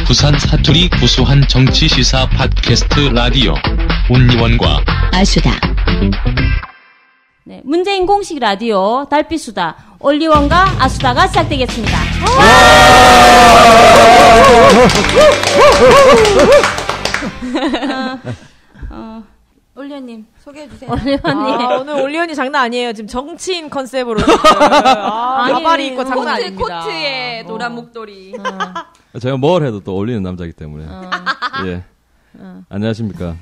부산 사투리 구수한 정치 시사 팟캐스트 라디오 온리원과 아수다. 네, 문재인 공식 라디오 달빛수다 올리원과 아수다가 시작되겠습니다. 올리언님 소개해주세요. 올리원님. 오늘 올리언이 장난 아니에요. 지금 정치인 컨셉으로 가발이 입고 장난 아닙니다. 코트에 노란 목도리. 제가 뭘 해도 또 어울리는 남자이기 때문에. 예. 안녕하십니까.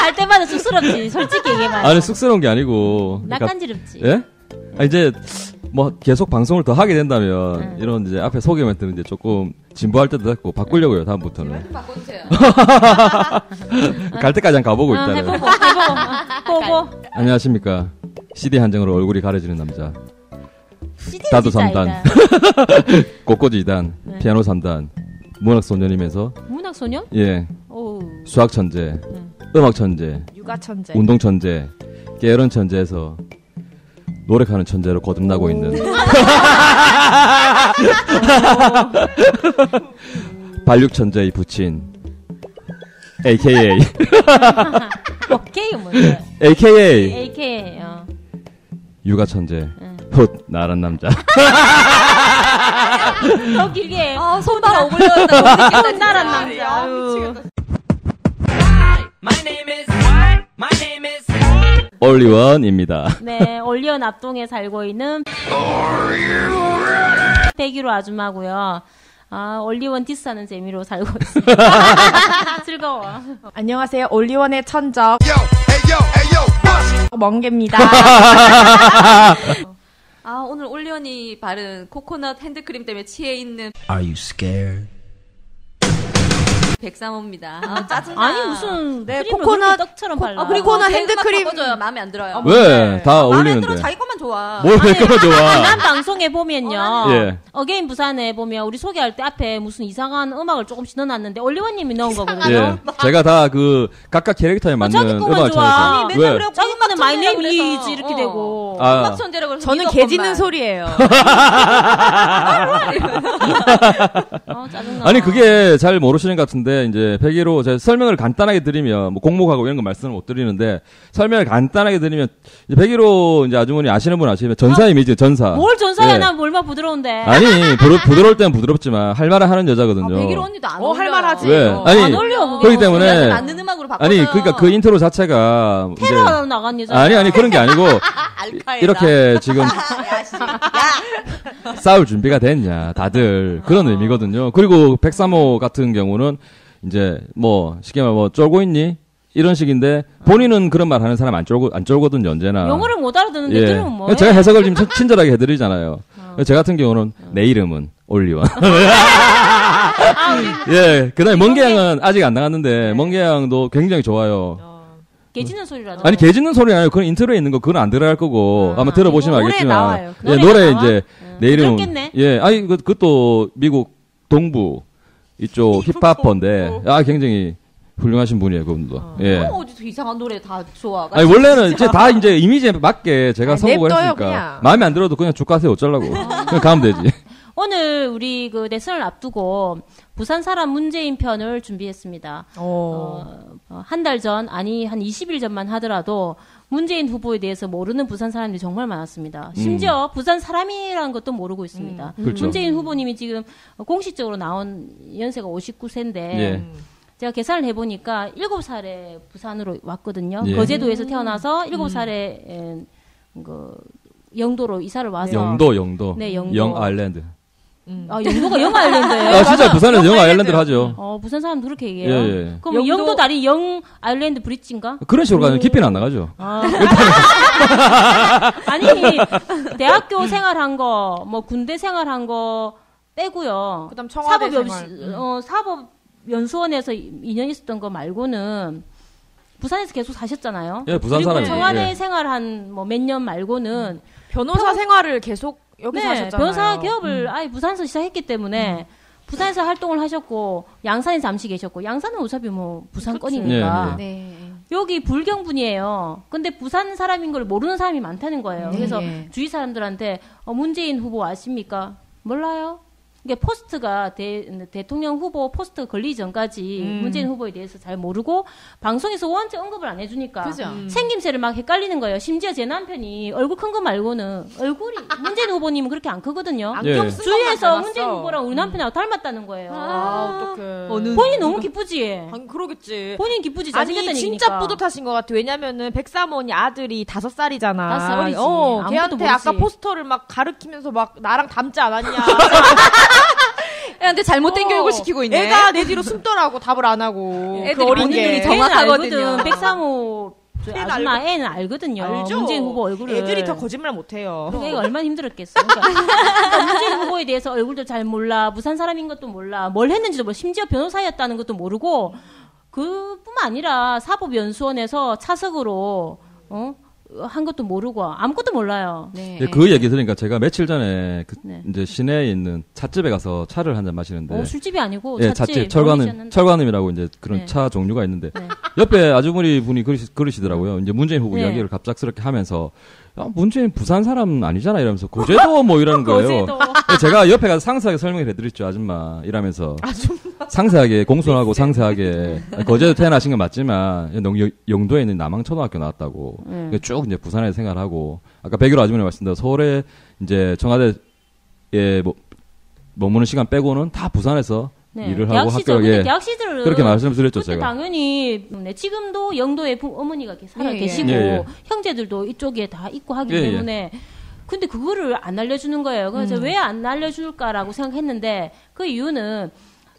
할 때마다 쑥스럽지. 솔직히 얘기해봐. 아니 쑥스러운 게 아니고. 낯간지럽지. 예? 이제 뭐 계속 방송을 더 하게 된다면 이런 이제 앞에 소개 멘트는 이제 조금 진부할 때도 됐고 바꾸려고요 다음부터는. 바꿔주세요. 갈 때까지 한 가보고 있잖아요. 보고. 안녕하십니까. CD 한정으로 얼굴이 가려지는 남자. 다도 3단, 꽃꽂이 2단, 피아노 3단, 문학소년이면서. 문학소년? 예. 오. 수학천재, 음악천재, 육아천재, 운동천재, 게으른 천재에서 노력하는 천재로 거듭나고 있는 반륙천재의 부친 AKA 오케이 뭔데? AKA 육아천재 훗 나란 남자. 더 길게 해. 손발 오글거렸다. 훗 나란 남자. 미치겠다. 올리원입니다. 네, 올리원 앞동에 살고 있는 백일호 아줌마고요. 올리원 디스하는 재미로 살고 있습니다. 즐거워. 안녕하세요. 올리원의 천적 멍게입니다. 오늘 올리언이 바른 코코넛 핸드크림 때문에 취해 있는 Are you scared? 백삼호입니다. 짜증나. 아니 무슨 네, 크림을 코코넛 떡처럼 발라. 그리고 코코넛 핸드크림 바꿔줘요. 마음에 안 들어요. 왜? 다 마음에 안 어울리는데. 들어. 자기 것만 좋아. 뭘 왜 그거 좋아? 지난 방송에 보면요. 예. 어게인 부산에 보면 우리 소개할 때 앞에 무슨 이상한 음악을 조금씩 넣어놨는데 올리원님이 넣은 거거든요. 예. 제가 다 그 각각 캐릭터에 맞는 자기 거만 음악을 좋아. 찾아서. 아니, 왜? 자기 거는 마이 네임 그래서. 이즈 이렇게 되고. 음악 천재라고 그래서 저는 이거 개 짖는 것만. 소리예요. 짜증나. 아니 그게 잘 모르시는 것 같은데 이제 백일호 제가 설명을 간단하게 드리면 뭐 공목하고 이런 거 말씀을 못 드리는데 설명을 간단하게 드리면 이제 백일호 이제 아주머니 아시는 분 아시면 전사 이미지 전사. 뭘 전사야? 예. 난 얼마 부드러운데. 아니 부드러울 때는 부드럽지만 할 말을 하는 여자거든요. 백일호 언니도 안 어울려. 할 말하지. 왜? 아니 안 어울려, 그게. 그렇기 때문에 맞는 음악으로 바꿔. 아니 그러니까 그 인트로 자체가 이제 테러 나간 여자. 아니 그런 게 아니고 알카에다. 이렇게 지금 야씨. 야. 싸울 준비가 됐냐 다들 그런 의미거든요. 그리고 103호 같은 경우는 이제 뭐 쉽게 말하면 뭐 쫄고 있니 이런 식인데 본인은 그런 말 하는 사람 안 쫄거든요 언제나. 영어를 못 알아듣는데 예. 들으면 뭐해? 제가 해석을 좀 친절하게 해드리잖아요. 제 같은 경우는 내 이름은 올리원. 예. 그다음에 멍게양은 아직 안 나갔는데 멍게양도 굉장히 좋아요. 개 짖는 소리라도. 아니 개 짖는 소리 아니에요. 그건 인트로에 있는 거 그건 안 들어갈 거고 아마 들어보시면 노래 알겠지만 나와요. 예, 노래 노래 나와? 이제 내 이름 부드럽겠네. 예 아니 그것도 미국 동부 이쪽 힙합퍼인데 굉장히 훌륭하신 분이에요 그분도. 예. 어디서 이상한 노래 다 좋아. 아니 원래는 이제 다 이제 이미지에 맞게 제가 선곡을 냅둬요, 했으니까 그냥. 마음에 안 들어도 그냥 쭉 가세요 어쩌려고 그냥 가면 되지. 오늘 우리 그 대선을 앞두고 부산 사람 문재인 편을 준비했습니다. 한 달 전, 아니 한 20일 전만 하더라도 문재인 후보에 대해서 모르는 부산 사람들이 정말 많았습니다. 심지어 부산 사람이라는 것도 모르고 있습니다. 그렇죠. 문재인 후보님이 지금 공식적으로 나온 연세가 59세인데 예. 제가 계산을 해보니까 7살에 부산으로 왔거든요. 예. 거제도에서 태어나서 7살에 그 영도로 이사를 와서 영도. 네, 영도. 영 아일랜드. 영도가 영 아일랜드예요. 진짜 부산에서 영 아일랜드를 하죠. 부산 사람 그렇게 얘기해요. 예. 그럼 영도 다리 영 아일랜드 브릿지인가? 그런 식으로 가면 깊이는 안 나가죠. 아니 대학교 생활한 거, 뭐 군대 생활한 거 빼고요. 그다음 청와대 생활. 사법연수원에서 2년 있었던 거 말고는 부산에서 계속 사셨잖아요. 예, 부산 그리고 사람이에요. 청와대 예. 생활한 뭐 몇 년 말고는 변호사 생활을 계속 여기서 네, 하셨잖아요. 변호사 기업을 아예 부산에서 시작했기 때문에 부산에서 활동을 하셨고 양산에 잠시 계셨고 양산은 어차피 뭐 부산권이니까 예, 예. 네. 여기 불경분이에요. 근데 부산 사람인 걸 모르는 사람이 많다는 거예요. 그래서 네. 주위 사람들한테 문재인 후보 아십니까? 몰라요. 이게 포스트가 대통령 후보 포스트 걸리기 전까지 문재인 후보에 대해서 잘 모르고 방송에서 원체 언급을 안 해주니까 그죠? 생김새를 막 헷갈리는 거예요. 심지어 제 남편이 얼굴 큰 거 말고는 얼굴이 문재인 후보님은 그렇게 안 크거든요. 안경 쓴 주위에서 것만 문재인 닮았어. 후보랑 우리 남편하고 닮았다는 거예요. 어떡해. 본인 너무 기쁘지. 그러겠지. 본인 기쁘지. 아니 잘생겼다는 진짜 얘기니까. 뿌듯하신 것 같아. 왜냐면은 백사모니 아들이 5살이잖아. 5살이지. 아무것도 걔한테 모르지. 아까 포스터를 막 가르치면서 막 나랑 닮지 않았냐. 애한테 잘못된 교육을 시키고 있네. 애가 내 뒤로 숨더라고 답을 안 하고. 애들이 그 어린 본인들이 게. 정확하거든요. 알거든. 백사모 아줌마 애는 알거든요. 알죠. 문재인 후보 얼굴을. 애들이 더 거짓말 못해요. 그러니까 애가 얼마나 힘들었겠어. 그러니까 문재인 후보에 대해서 얼굴도 잘 몰라. 부산 사람인 것도 몰라. 뭘 했는지도 몰라. 심지어 변호사였다는 것도 모르고 그뿐만 아니라 사법연수원에서 차석으로 한 것도 모르고 아무것도 몰라요. 네. 예, 그 얘기 들으니까 제가 며칠 전에 네. 이제 시내에 있는 찻집에 가서 차를 한 잔 마시는데 술집이 아니고 예, 찻집. 철관음이라고 이제 그런 네. 차 종류가 있는데 네. 옆에 아주머니 분이 그러시더라고요. 이제 문재인 후보 네. 이야기를 갑작스럽게 하면서 야, 문재인 부산 사람 아니잖아 이러면서 고제도 뭐 이러는 거예요. 거제도. 제가 옆에 가서 상세하게 설명을 해드렸죠 아줌마 이러면서 상세하게 공손하고 상세하게 거제도 태어나신 건 맞지만 영도에 있는 남항초등학교 나왔다고 쭉 이제 부산에 생활하고 아까 백유로 아주머니 말씀대로 서울에 이제 청와대에 머무는 시간 빼고는 다 부산에서 네. 일을 대학 하고 시절, 학교 근데 대학 시절은 그렇게 말씀드렸죠 그때 제가. 당연히 지금도 영도에 어머니가 살아 예, 예. 계시고 예, 예. 형제들도 이쪽에 다 있고 하기 예, 예. 때문에 근데 그거를 안 알려주는 거예요. 그래서 왜 안 알려줄까라고 생각했는데 그 이유는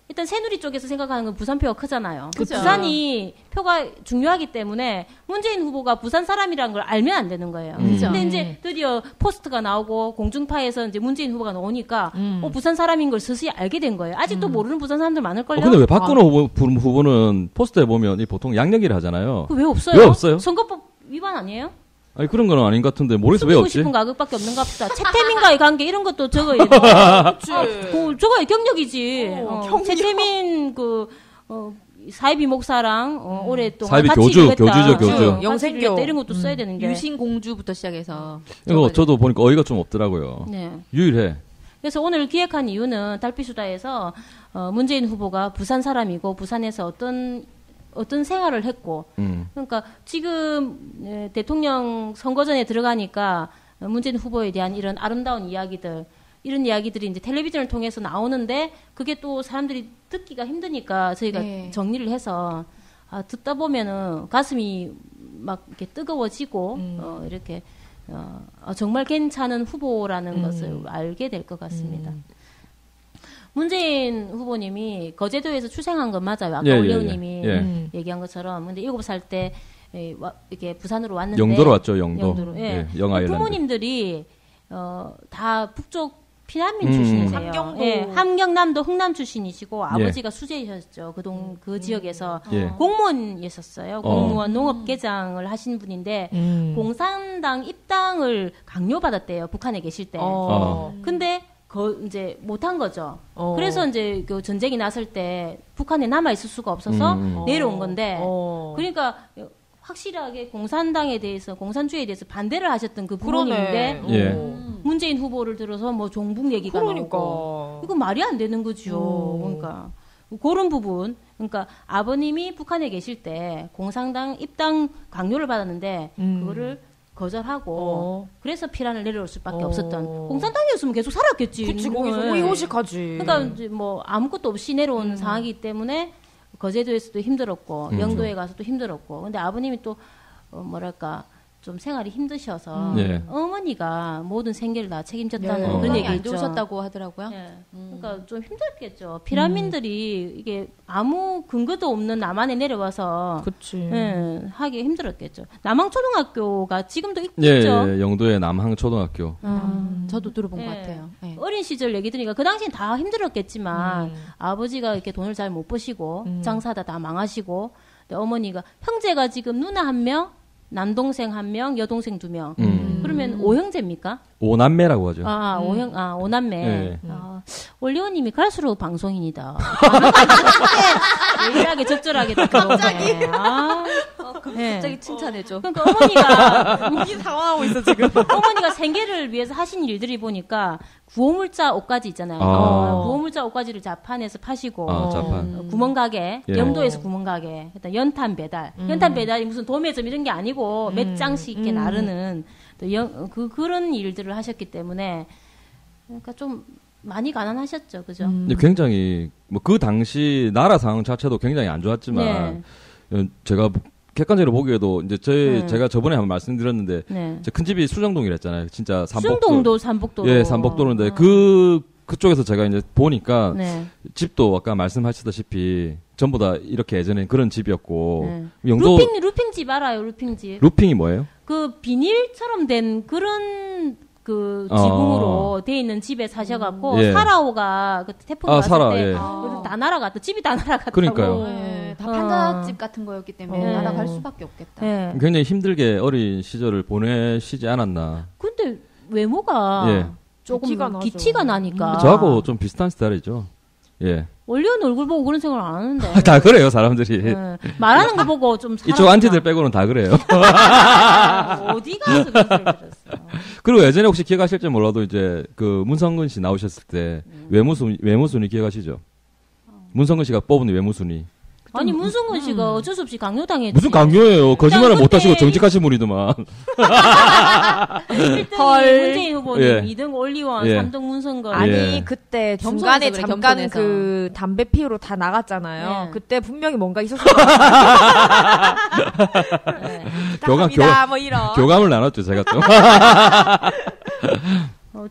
일단 새누리 쪽에서 생각하는 건 부산표가 크잖아요. 그죠. 부산이 표가 중요하기 때문에 문재인 후보가 부산 사람이라는 걸 알면 안 되는 거예요. 그죠. 근데 이제 드디어 포스트가 나오고 공중파에서 이제 문재인 후보가 나오니까 부산 사람인 걸 스스로 알게 된 거예요. 아직도 모르는 부산 사람들 많을걸요? 근데 왜 박근혜 후보는 포스터에 보면 이 보통 양력이라 하잖아요. 그 왜 없어요? 왜 없어요? 선거법 위반 아니에요? 아니 그런 건 아닌 것 같은데 모르겠어 왜 숨기고 없지? 싶은 가격밖에 없는가 보다. 채태민과의 관계 이런 것도 적어야 돼. 저거야 경력이지. 경력. 채태민 사이비 목사랑 오랫동안 사이비 같이 교주, 일했다. 교주죠, 교주. 같이 영생교. 일했다. 이런 것도 써야 되는 게. 유신 공주부터 시작해서 이거 저도 보니까 어이가 좀 없더라고요. 네. 유일해. 그래서 오늘 기획한 이유는 달빛수다에서 문재인 후보가 부산 사람이고 부산에서 어떤 생활을 했고 그러니까 지금 대통령 선거전에 들어가니까 문재인 후보에 대한 이런 아름다운 이야기들 이런 이야기들이 이제 텔레비전을 통해서 나오는데 그게 또 사람들이 듣기가 힘드니까 저희가 네. 정리를 해서 듣다 보면은 가슴이 막 이렇게 뜨거워지고 이렇게 정말 괜찮은 후보라는 것을 알게 될 것 같습니다. 문재인 후보님이 거제도에서 출생한 건 맞아요. 아까 올레오님이 얘기한 것처럼. 근데 7살 때 이렇게 부산으로 왔는데 영도로 왔죠, 영도. 영도로. 예. 영아일랜드. 부모님들이 다 북쪽 피난민 출신이세요. 함경도. 예, 함경남도 흥남 출신이시고 아버지가 수재이셨죠. 그 지역에서 공무원이셨어요. 공무원 농업계장을 하신 분인데 공산당 입당을 강요받았대요. 북한에 계실 때. 근데 이제 못한 거죠. 그래서 이제 그 전쟁이 났을 때 북한에 남아 있을 수가 없어서 내려온 건데, 그러니까 확실하게 공산당에 대해서 공산주의에 대해서 반대를 하셨던 그 부모님인데 문재인 후보를 들어서 뭐 종북 얘기가 나오고 이거 말이 안 되는 거죠. 그러니까 그런 부분. 그러니까 아버님이 북한에 계실 때 공산당 입당 강요를 받았는데 그거를 거절하고 그래서 피란을 내려올 수밖에 없었던 공산당이었으면 계속 살았겠지. 그치 거기서 호의호식하지. 그러니까 이제 뭐 아무것도 없이 내려온 상황이기 때문에 거제도에서도 힘들었고 영도에 가서도 힘들었고 근데 아버님이 또 뭐랄까 좀 생활이 힘드셔서 어머니가 모든 생계를 다 책임졌다는 그런 얘기 안 있죠. 좋으셨다고 하더라고요. 네. 그러니까 좀 힘들겠죠. 피란민들이 이게 아무 근거도 없는 남한에 내려와서 하기 힘들었겠죠. 남항초등학교가 지금도 있죠. 예, 영도의 남항초등학교. 저도 들어본 것 같아요. 네. 어린 시절 얘기 들으니까 그 당시엔 다 힘들었겠지만 아버지가 이렇게 돈을 잘 못 버시고 장사다 다 망하시고 근데 어머니가 형제가 지금 누나 1명 남동생 1명, 여동생 2명. 그러면 5형제입니까? 5남매라고 하죠. 오남매. 올리오님이 갈수록 방송인이다. 예리하게 적절하게 또 들어오네. 네. 갑자기 칭찬해줘. 그러니까 어머니가 이 당황하고 있어 지금. 어머니가 생계를 위해서 하신 일들이 보니까 구호물자 옷가지 있잖아요. 구호물자 옷가지를 자판에서 파시고 자판. 구멍가게, 예. 영도에서 구멍가게, 그다음 연탄 배달. 연탄 배달이 무슨 도매점 이런 게 아니고 몇 장씩 이렇게 나르는 또 그런 일들을 하셨기 때문에 그러니까 좀 많이 가난하셨죠, 그죠? 근데 굉장히 뭐 그 당시 나라 상황 자체도 굉장히 안 좋았지만 제가 객관적으로 보기에도 이제 제가 저번에 한번 말씀드렸는데 제 큰 집이 수정동이랬잖아요. 진짜 수정동도 삼복도로. 예, 삼복도로인데 그쪽에서 제가 이제 보니까 집도 아까 말씀하셨다시피 전부 다 이렇게 예전에 그런 집이었고 영도 루핑 집 알아요, 루핑 집. 루핑이 뭐예요? 그 비닐처럼 된 그런 그 지붕으로 돼 있는 집에 사셔갖고 예. 사라오가 그 태풍 왔을 때 예. 다 날아갔다. 집이 다 날아갔다고. 그러니까요. 네, 다 판잣집 같은 거였기 때문에 날아갈 수밖에 없겠다. 네. 굉장히 힘들게 어린 시절을 보내시지 않았나. 근데 외모가 조금 기티가 나니까. 저하고 좀 비슷한 스타일이죠. 예. 원래는 얼굴 보고 그런 생각을 안 하는데. 다 그래요, 사람들이. 네. 말하는 거 보고 좀 이쪽 안티들 빼고는 다 그래요. 어디 가서 그런 소리 들었어. 그리고 예전에 혹시 기억하실지 몰라도 이제 그 문성근 씨 나오셨을 때 외무순위 기억하시죠? 문성근 씨가 뽑은 외무순위. 아니 문성근 씨가 어쩔 수 없이 강요당했지. 무슨 강요예요? 거짓말을 못하시고 정직하신 분이더만. 1등이 문재인 후보님, 예. 2등 올리원, 예. 3등 문성근. 아니 예. 그때 겸손해서 중간에 그래, 잠깐 겸손해서. 그 담배 피우러 다 나갔잖아요. 네. 그때 분명히 뭔가 있었을 것 같아요. 네. 뭐 이런. 교감을 나눴죠, 제가 좀.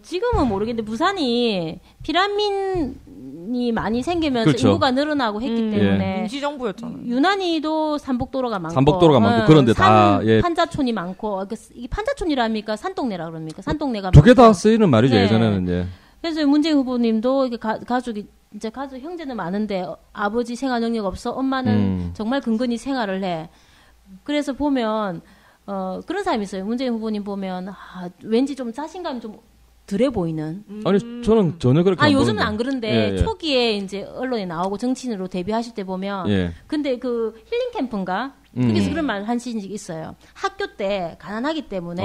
지금은 모르겠는데 부산이 피라민이 많이 생기면서 그렇죠. 인구가 늘어나고 했기 때문에 임시정부였잖아요. 유난히도 삼복도로가 많고 삼복도로가 많고 그런데 다 예. 판자촌이 많고 이게 판자촌이랍니까 산동네라 그럽니까 산동네가 두 개 다 많고. 쓰이는 말이죠, 네. 예전에는. 예. 그래서 문재인 후보님도 이게 가족이 이제 가족 형제는 많은데 아버지 생활 능력 없어 엄마는 정말 근근히 생활을 해. 그래서 보면 그런 사람이 있어요. 문재인 후보님 보면 왠지 좀 자신감이 좀 덜해 보이는. 아니 저는 전혀 그렇게 안 요즘은 보는데. 안 그런데 예, 예. 초기에 이제 언론에 나오고 정치인으로 데뷔하실 때 보면 예. 근데 그 힐링 캠프인가 거기서 그런 말 하신 적이 있어요. 학교 때 가난하기 때문에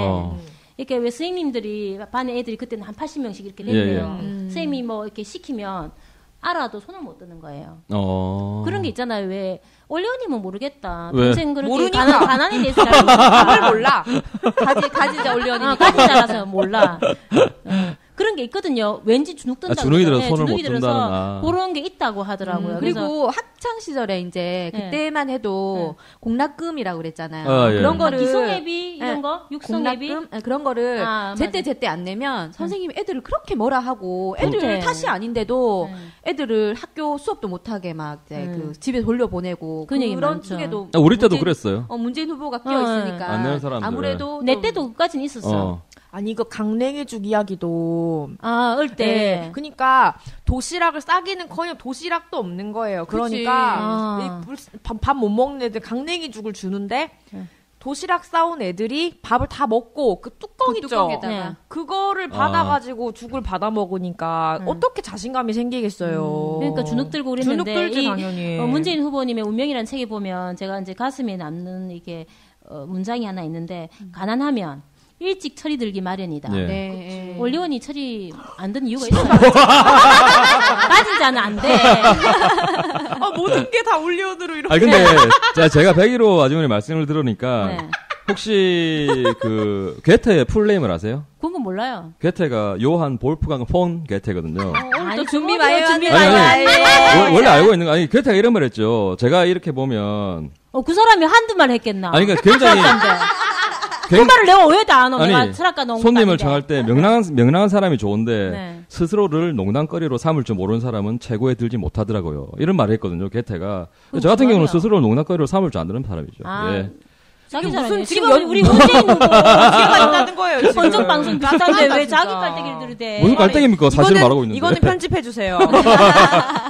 이렇게 왜 선생님들이 반에 애들이 그때는 한 80명씩 이렇게 됐대요. 선생님이 뭐 이렇게 시키면 알아도 손을 못 드는 거예요. 그런 게 있잖아요. 왜 올리언님은 모르겠다. 왜? 평생 그렇게 모르니까. 가난에 대해서 잘 답을 몰라. 가지자 올려니. 가지 자라서 몰라. 그런 게 있거든요. 왠지 주눅 든다. 주눅이 들어서 손을 주눅이 못 들어서 든다는. 그런 게 있다고 하더라고요. 그리고 학창 시절에 이제 네. 그때만 해도 공납금이라고 그랬잖아요. 예. 그런 거를 기성예비 이런 거, 육성예비 공납금 그런 거를 제때 안 내면 선생님이 애들을 그렇게 뭐라 하고 애들 그렇게. 탓이 아닌데도 애들을 학교 수업도 못하게 막 이제 그 집에 돌려보내고 그런 얘기 그런 많죠. 쪽에도 우리 때도 그랬어요. 문재인 후보가 끼어 있으니까 안 내는 사람들. 아무래도 내 좀 때도 그까지는 있었어. 아니 이거 강냉이죽 이야기도 어을 때. 네. 그러니까 도시락을 싸기는커녕 도시락도 없는 거예요. 그러니까 밥 못 먹는 애들 강냉이죽을 주는데 도시락 싸온 애들이 밥을 다 먹고 그 뚜껑 있죠. 뚜껑에다가. 네. 그거를 받아가지고 죽을 받아 먹으니까 어떻게 자신감이 생기겠어요. 그러니까 주눅 들고 주눅 그랬는데 들지 당연히. 문재인 후보님의 운명이라는 책에 보면 제가 이제 가슴에 남는 이게 문장이 하나 있는데 가난하면 일찍 철이 들기 마련이다. 예. 네. 올리원이 철이 안 든 이유가 있어요. 가진 자는 안 돼. 모든 게 다 올리언으로 이렇게. 아니 근데 제가 101호 아주머니 말씀을 들으니까 네. 혹시 그 게테의 풀네임을 아세요? 그건 몰라요. 게테가 요한 볼프강 폰 게테거든요. 오늘 또 준비 많이 준비 아니, 많이 아니, 원래 알고 있는 거 아니 게테가 이런 말 했죠. 제가 이렇게 보면 그 사람이 한두 말 했겠나? 아니 그러니까 굉장히 그 말을 내가 왜 다 안 오? 내가 아니 철학가 너무 손님을 정할 때 명랑한 사람이 좋은데 네. 스스로를 농담거리로 삼을 줄 모르는 사람은 최고에 들지 못하더라고요. 이런 말을 했거든요. 게테가 저 같은 경우는 스스로를 농담거리로 삼을 줄 안 되는 사람이죠. 예. 자기 무슨 잘하네. 지금 지금 우리 문재인 후보 기회가 있다는 거예요. 지금. 헌정 방송 비슷한데 왜 진짜. 자기 깔때기를 들이대? 무슨 깔때기입니까? 사실 말하고 있는데. 이거는 편집해 주세요.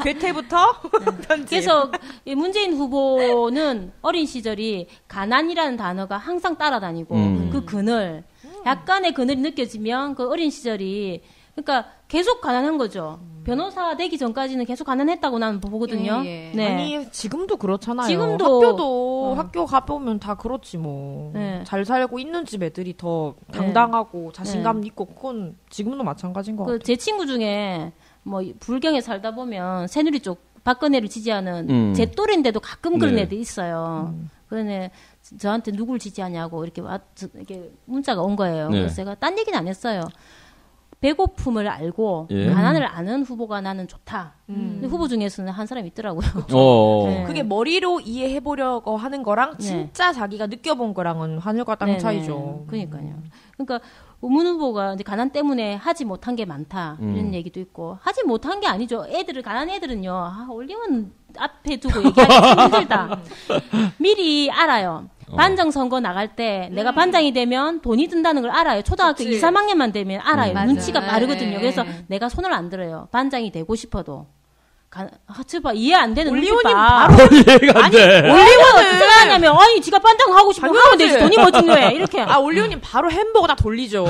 괴테부터 편집. 그래서 이 문재인 후보는 어린 시절이 가난이라는 단어가 항상 따라다니고 그 그늘 약간의 그늘이 느껴지면 그 어린 시절이 그러니까 계속 가난한 거죠. 변호사 되기 전까지는 계속 가난했다고 나는 보거든요. 예. 네. 아니 지금도 그렇잖아요. 지금도 학교도 학교 가보면 다 그렇지 뭐. 네. 잘 살고 있는 집 애들이 더 당당하고 자신감 있고 그건 지금도 마찬가지인 것 같아요. 제 친구 중에 뭐 불경에 살다 보면 새누리 쪽 박근혜를 지지하는 제 또래인데도 가끔 그런 네. 애들 있어요. 그런 애 저한테 누굴 지지하냐고 이렇게 문자가 온 거예요. 네. 그래서 제가 딴 얘기는 안 했어요. 배고픔을 알고 예. 가난을 아는 후보가 나는 좋다. 근데 후보 중에서는 한 사람이 있더라고요. 어. 네. 그게 머리로 이해해보려고 하는 거랑 진짜 자기가 느껴본 거랑은 하늘과 땅 네네. 차이죠. 그러니까요. 그러니까 문 후보가 이제 가난 때문에 하지 못한 게 많다 이런 얘기도 있고 하지 못한 게 아니죠. 애들을 가난 애들은요. 올리면 앞에 두고 얘기하기 참 힘들다. 미리 알아요. 반장 선거 나갈 때 내가 반장이 되면 돈이 든다는 걸 알아요. 초등학교 2, 3학년만 되면 알아요. 눈치가 빠르거든요. 그래서 내가 손을 안 들어요. 반장이 되고 싶어도. 제발 이해 안 되는 올리오님 바로 이해가 안 돼. 올리오는 어떻게 하냐면 아니 지가 반장 하고 싶으면 하면 되지 돈이 뭐 중요해 이렇게. 올리오님 바로 햄버거 다 돌리죠.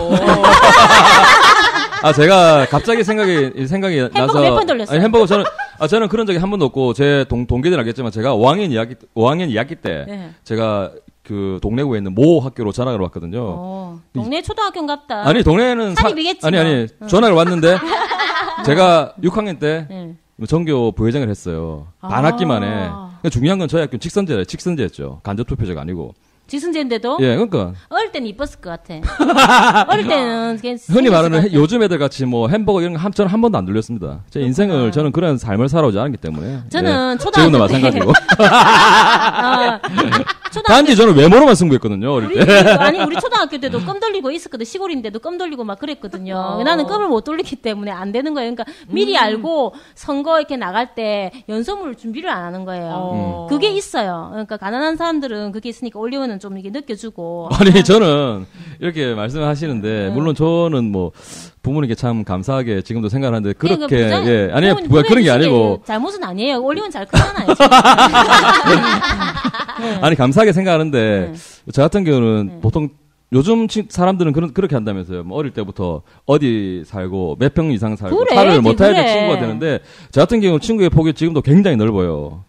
제가 갑자기 생각이 나서. 몇 번 돌렸어요? 아니, 햄버거 저는 그런 적이 한 번도 없고, 제 동기들은 알겠지만, 제가 5학년 2학기 때, 네. 제가 그 동래구에 있는 모 학교로 전학을 왔거든요. 동네 초등학교인갑다. 아니, 동네는 사립이겠지. 아니, 전학을 왔는데, 제가 6학년 때, 네. 전교 부회장을 했어요. 반학기 만에. 그러니까 중요한 건 저희 학교는 직선제였죠. 간접투표제가 아니고. 지순제인데도 예, 그러니까. 어릴 때는 이뻤을 것 같아. 어릴 때는 그냥 흔히 말하는 요즘 애들 같이 뭐 햄버거 이런 거 저는 한 번도 안 돌렸습니다. 제 인생을 저는 그런 삶을 살아오지 않았기 때문에. 저는 초등학교 지금도 때 마찬가지고. 초등학교 단지 저는 외모로만 승부했거든요. 어릴 때. 아니 우리 초등학교 때도 껌 돌리고 있었거든. 시골인데도 껌 돌리고 막 그랬거든요. 나는 껌을 못 돌리기 때문에 안 되는 거예요. 그러니까 미리 알고 선거 이렇게 나갈 때 연설문 준비를 안 하는 거예요. 그게 있어요. 그러니까 가난한 사람들은 그게 있으니까 올리오는 좀 이게 느껴주고. 아니 저는 이렇게 말씀을 하시는데 물론 저는 뭐 부모님께 참 감사하게 지금도 생각하는데 그렇게 예 아니 뭐 그런 게 아니고 잘못은 아니에요. 올리오는 잘 크잖아요. 아니 감사하게 생각하는데 저 같은 경우는 보통 요즘 사람들은 그렇게 한다면서요. 뭐 어릴 때부터 어디 살고 몇 평 이상 살고 그래, 차를 못 타야 될 그래. 친구가 되는데 저 같은 경우는 친구의 폭이 지금도 굉장히 넓어요.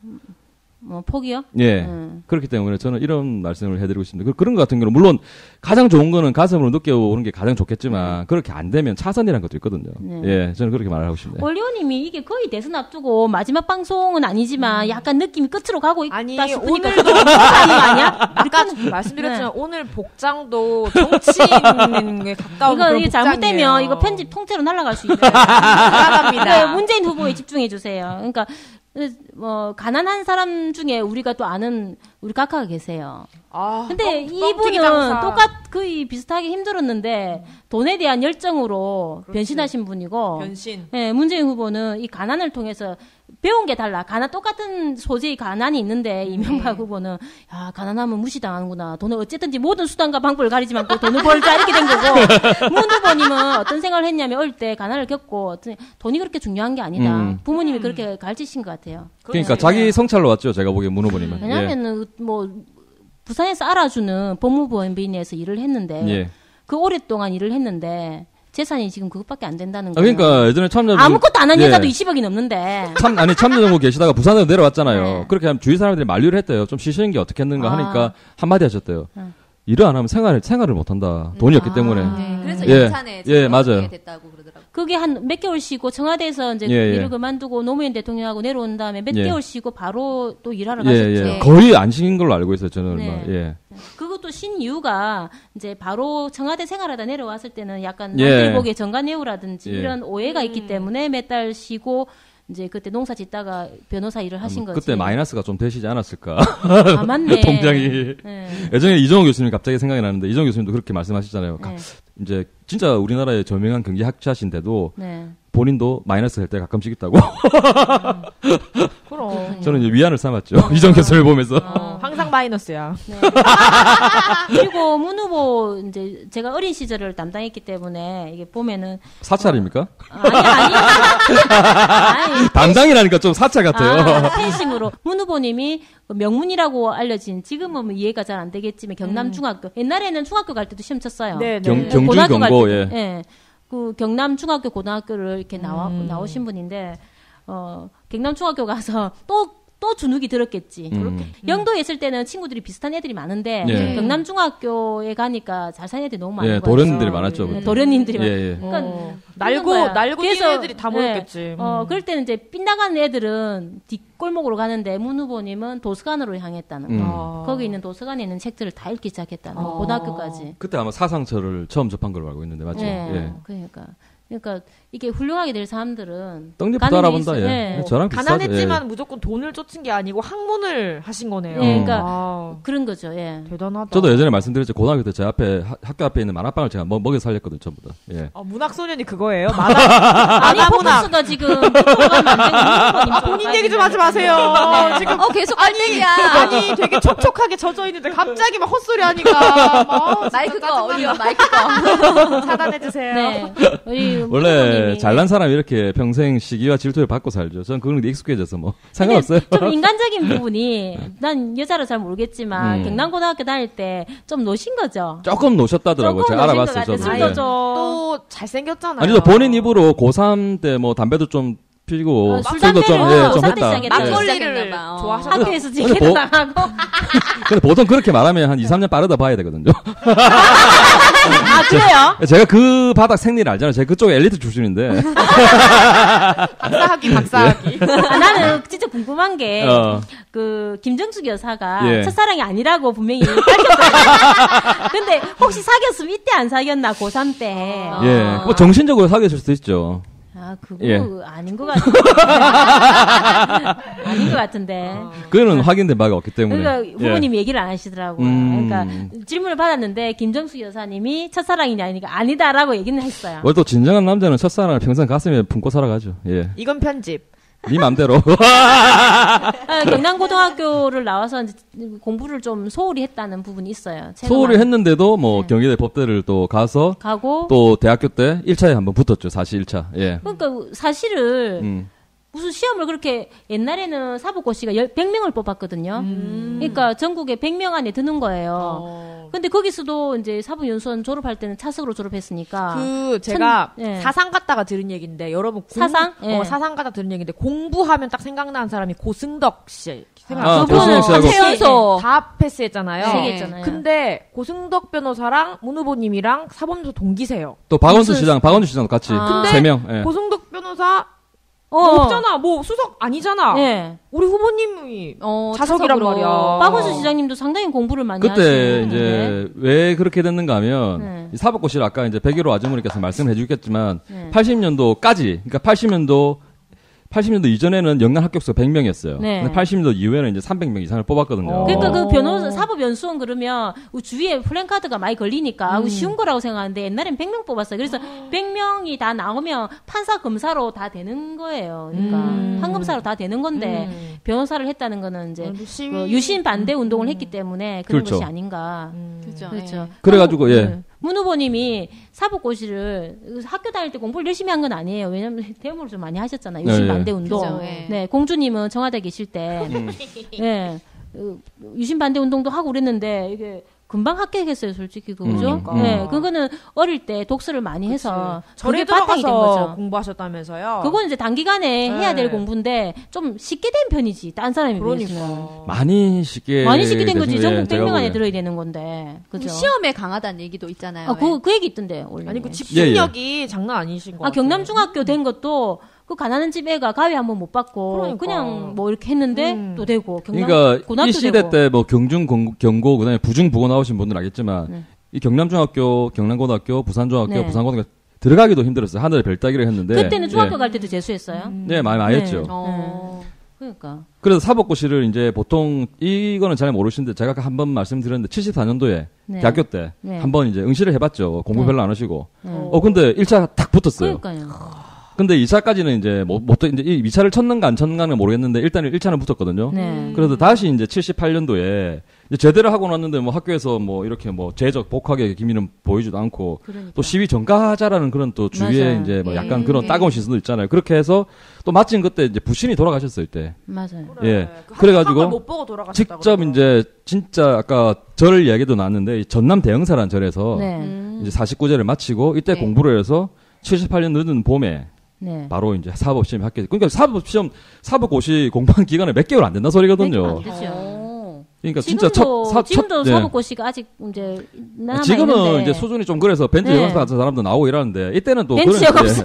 뭐 포기요? 예. 그렇기 때문에 저는 이런 말씀을 해드리고 싶습니다. 그런 것 같은 경우는 물론 가장 좋은 거는 가슴으로 느껴오는 게 가장 좋겠지만 그렇게 안 되면 차선이라는 것도 있거든요. 예. 저는 그렇게 말하고 싶네요. 올리오님이 이게 거의 대선 앞두고 마지막 방송은 아니지만 약간 느낌이 끝으로 가고 있다 아니, 싶으니까 오늘도 아니야? 아까 말씀드렸지만 오늘 복장도 정치인에 가까운 그런 이거 잘못되면 복장이에요. 이거 편집 통째로 날아갈 수 있어요. 날아갑니다. 문재인 후보에 집중해 주세요. 그러니까 뭐 가난한 사람 중에 우리가 또 아는 우리 카카가 계세요. 근데 이분은 거의 비슷하게 힘들었는데 돈에 대한 열정으로 변신하신 분이고 변신. 예, 문재인 후보는 이 가난을 통해서 배운 게 달라. 똑같은 소재의 가난이 있는데 이명박 후보는 야 가난하면 무시당하는구나. 돈을 어쨌든지 모든 수단과 방법을 가리지 말고 돈을 벌자 이렇게 된 거고 문 후보님은 어떤 생각을 했냐면 어릴 때 가난을 겪고 돈이 그렇게 중요한 게 아니다. 부모님이 그렇게 가르치신 것 같아요. 그러니까 자기 성찰로 왔죠. 제가 보기엔 문 후보님은. 왜냐하면은 뭐 부산에서 알아주는 법무부원빈에서 일을 했는데 예. 그 오랫동안 일을 했는데 재산이 지금 그것밖에 안 된다는 거예요. 그러니까 예전에 참여정부 아무것도 안 한 여자도 20억이 넘는데. 참여정부 계시다가 부산으로 내려왔잖아요. 네. 그렇게 하면 주위 사람들이 만류를 했대요. 좀 쉬시는 게 어떻겠는가 하니까 한마디 하셨대요. 일을 안 하면 생활을 못 한다. 돈이 없기 때문에. 네, 그래서 예. 연찬에 예, 맞아요. 됐다고 그러더라고요. 그게 한 몇 개월 쉬고 청와대에서 이제 일을 그만두고 노무현 대통령하고 내려온 다음에 몇 개월 쉬고 바로 또 일하러 가셨죠. 거의 안 쉬는 걸로 알고 있어요. 저는. 네. 그것도 신 이유가 이제 바로 청와대 생활하다 내려왔을 때는 약간 남들이 보기에 정관예우라든지 이런 오해가 있기 때문에 몇 달 쉬고 이제 그때 농사 짓다가 변호사 일을 하신 거지. 그때 마이너스가 좀 되시지 않았을까. 아, 맞네. 통장이. 예전에 이정호 교수님 갑자기 생각이 나는데 이정호 교수님도 그렇게 말씀하시잖아요. 이제 진짜 우리나라의 저명한 경제학자신데도 본인도 마이너스 될 때 가끔씩 있다고. 그럼. 저는 이제 위안을 삼았죠. 이정호 교수를 보면서. 항상 마이너스야. 네. 그리고 문 후보 이제 제가 어린 시절을 담당했기 때문에 이게 보면은 사찰입니까? 아니. 담당이라니까 좀 사찰 같아요. 팬심으로 문 후보님이 명문이라고 알려진 지금은 이해가 잘 안 되겠지만 경남중학교 옛날에는 중학교 갈 때도 시험 쳤어요. 네, 경주 경고 예. 예. 그 경남 중학교 고등학교를 이렇게 나오신 분인데 경남 중학교 가서 또 주눅이 들었겠지. 영도에 있을 때는 친구들이 비슷한 애들이 많은데 예. 경남 중학교에 가니까 잘 사는 애들이 너무 많은 예, 거예요. 도련님들이 많았죠. 네, 도련님들이 예, 예. 그러니까 날고 뛰는 애들이 다 모였겠지. 그럴 때는 이제 빗나가는 애들은 뒷골목으로 가는데 문 후보님은 도서관으로 향했다는 거. 거기 있는 도서관에 있는 책들을 다 읽기 시작했다는 거. 고등학교까지. 그때 아마 사상처를 처음 접한 걸로 알고 있는데 맞죠? 예. 그러니까 이게 훌륭하게 될 사람들은 떡잎부터 알아본다. 예. 저랑 비슷하죠. 가난했지만 예. 무조건 돈을 쫓은 게 아니고 학문을 하신 거네요. 예, 그러니까 그런 거죠. 예. 대단하다. 저도 예전에 말씀드렸죠. 고등학교 때 제 앞에 학교 앞에 있는 만화방을 제가 먹여 살렸거든요. 전부 다. 예. 문학 소년이 그거예요. 아니 포커스가 지금 본인 얘기 좀 하지 마세요. 지금 계속 깔때기야. 아니 되게 촉촉하게 젖어 있는데 갑자기 막 헛소리 하니까 마이크가 어디요? 마이크가 차단해 주세요. 네. 우리 원래 잘난 사람이 이렇게 평생 시기와 질투를 받고 살죠. 저는 그런 게 익숙해져서 뭐 상관없어요. 좀 인간적인 부분이 난 여자라 잘 모르겠지만 경남고등학교 다닐 때 좀 노신 거죠. 조금 노셨다더라고요. 제가 알아봤어요. 저도. 또 잘생겼잖아요. 아니죠. 본인 입으로 고3 때 뭐 담배도 좀 피고 술도 좀 했다. 막걸리를 좋아하셨나? 학교에서 지게도 나가고. 근데 보통 그렇게 말하면 한 2, 3년 빠르다 봐야 되거든요. 그래요? 제가 그 바닥 생리를 알잖아요. 제가 그쪽 엘리트 출신인데. 박사학위. 나는 진짜 궁금한 게, 김정숙 여사가 예. 첫사랑이 아니라고 분명히 밝혔어요. 근데 혹시 사귀었으면 이때 안 사귀었나, 고3 때. 예. 뭐 정신적으로 사귀었을 수도 있죠. 그거 예. 아닌 것 같은데. 아닌 것 같은데. 그거는 확인된 바가 없기 때문에. 그러니까 부모님이 얘기를 안 하시더라고요. 그러니까 질문을 받았는데 김정숙 여사님이 첫사랑이냐 아니니까 아니다라고 얘기는 했어요. 원래 또 진정한 남자는 첫사랑을 평생 가슴에 품고 살아가죠. 예. 이건 편집. 네 맘대로. 경남고등학교를 나와서 이제 공부를 좀 소홀히 했다는 부분이 있어요. 소홀히 했는데도 뭐 경희대 법대를 또 가고 또 대학교 때 1차에 한번 붙었죠. 사실 1차. 예. 그러니까 사실은 무슨 시험을 그렇게 옛날에는 사법고시가 100명을 뽑았거든요. 그러니까 전국에 100명 안에 드는 거예요. 근데 거기서도 이제 사법연수원 졸업할 때는 차석으로 졸업했으니까. 제가 사상 갔다가 들은 얘기인데 여러분 사상? 사상 갔다 들은 얘기인데 공부하면 딱 생각나는 사람이 고승덕 씨. 고승덕 씨하고 최연소 다 패스했잖아요. 세 개 했잖아요. 근데 고승덕 변호사랑 문 후보님이랑 사법연수 동기세요. 또 박원순 시장도 같이 근데 3명. 예. 고승덕 변호사 없잖아. 뭐 수석 아니잖아. 예. 우리 후보님이 자석이란 말이야. 박원순 시장님도 상당히 공부를 많이 그때 하시는 이제 왜 그렇게 됐는가 하면 이 사법고시를 아까 이제 백일호 아주머니께서 말씀해 주셨겠지만 80년도까지 그러니까 80년도 이전에는 영남 합격수가 100명이었어요. 네. 근데 80년도 이후에는 이제 300명 이상을 뽑았거든요. 그러니까 그 변호사 사법연수원 그러면 주위에 플랜카드가 많이 걸리니까 쉬운 거라고 생각하는데 옛날엔 100명 뽑았어요. 그래서 100명이 다 나오면 판사 검사로 다 되는 거예요. 그러니까 판검사로 다 되는 건데 변호사를 했다는 거는 이제 그 유신 반대 운동을 했기 때문에 그런 그렇죠. 것이 아닌가. 그렇죠. 그래가지고 예. 문 후보님이 사법고시를 학교 다닐 때 공부를 열심히 한 건 아니에요. 왜냐면 대모를 좀 많이 하셨잖아요. 유신 반대 운동. 그죠, 네, 공주님은 청와대 계실 때, 네, 유신 반대 운동도 하고 그랬는데 이게 금방 합격했어요, 솔직히 그거죠. 네, 그거는 어릴 때 독서를 많이 해서 절에 그게 바탕이 된 들어가서 거죠. 공부하셨다면서요. 그건 이제 단기간에 해야 될 공부인데 좀 쉽게 된 편이지. 딴 사람이 비해서는. 많이 쉽게 된 거지. 전국 100명 안에 보기엔. 들어야 되는 건데. 그죠? 시험에 강하다는 얘기도 있잖아요. 그 얘기 있던데, 원래. 아니 그 집중력이 장난 아니신 거 같아요. 경남중학교 된 것도 그 가난한 집 애가 가위 한 번 못 받고 그냥 뭐 이렇게 했는데 또 되고 그러니까 이 시대 때 뭐 경중 경고 그다음에 부중 부고 나오신 분들 알겠지만 이 경남중학교, 경남고등학교, 부산중학교, 부산고등학교 들어가기도 힘들었어요. 하늘에 별 따기를 했는데 그때는 중학교 갈 때도 재수했어요. 네, 많이 했죠. 그러니까 그래서 사법고시를 이제 보통 이거는 잘 모르시는데 제가 한 번 말씀드렸는데 74년도에 대학교 때 한번 이제 응시를 해봤죠. 공부 별로 안 하시고. 근데 1차 딱 붙었어요. 그러니까요. 근데 2차까지는 이제 이제 이 2차를 쳤는가 안 쳤는가는 모르겠는데 일단은 1차는 붙었거든요. 그래서 다시 이제 78년도에 이제 제대로 하고 났는데 뭐 학교에서 뭐 이렇게 뭐 제적 복학의 기미는 보이지도 않고 또 시위 전과자라는 그런 또 주위에 맞아요. 이제 뭐 약간 그런 따가운 시선도 있잖아요. 그렇게 해서 또 마침 그때 이제 부신이 돌아가셨어요, 이때. 맞아요. 예. 그래가지고 못 보고 돌아가셨다고 직접 이제 진짜 아까 절 이야기도 나왔는데 이 전남 대흥사라는 절에서 이제 49제를 마치고 이때 공부를 해서 78년 늦은 봄에 네. 바로 이제 사법시험 합격. 그러니까 사법고시 공부한 기간에 몇 개월 안 된다 소리거든요. 안 되죠. 그러니까 지금도, 진짜 지금도 네. 사법고시가 아직 이제 남아 지금은 있는데. 이제 수준이 좀 그래서 벤치 네. 영업사 같은 사람도 나오고 이러는데 이때는 또 벤치 그런 영업사.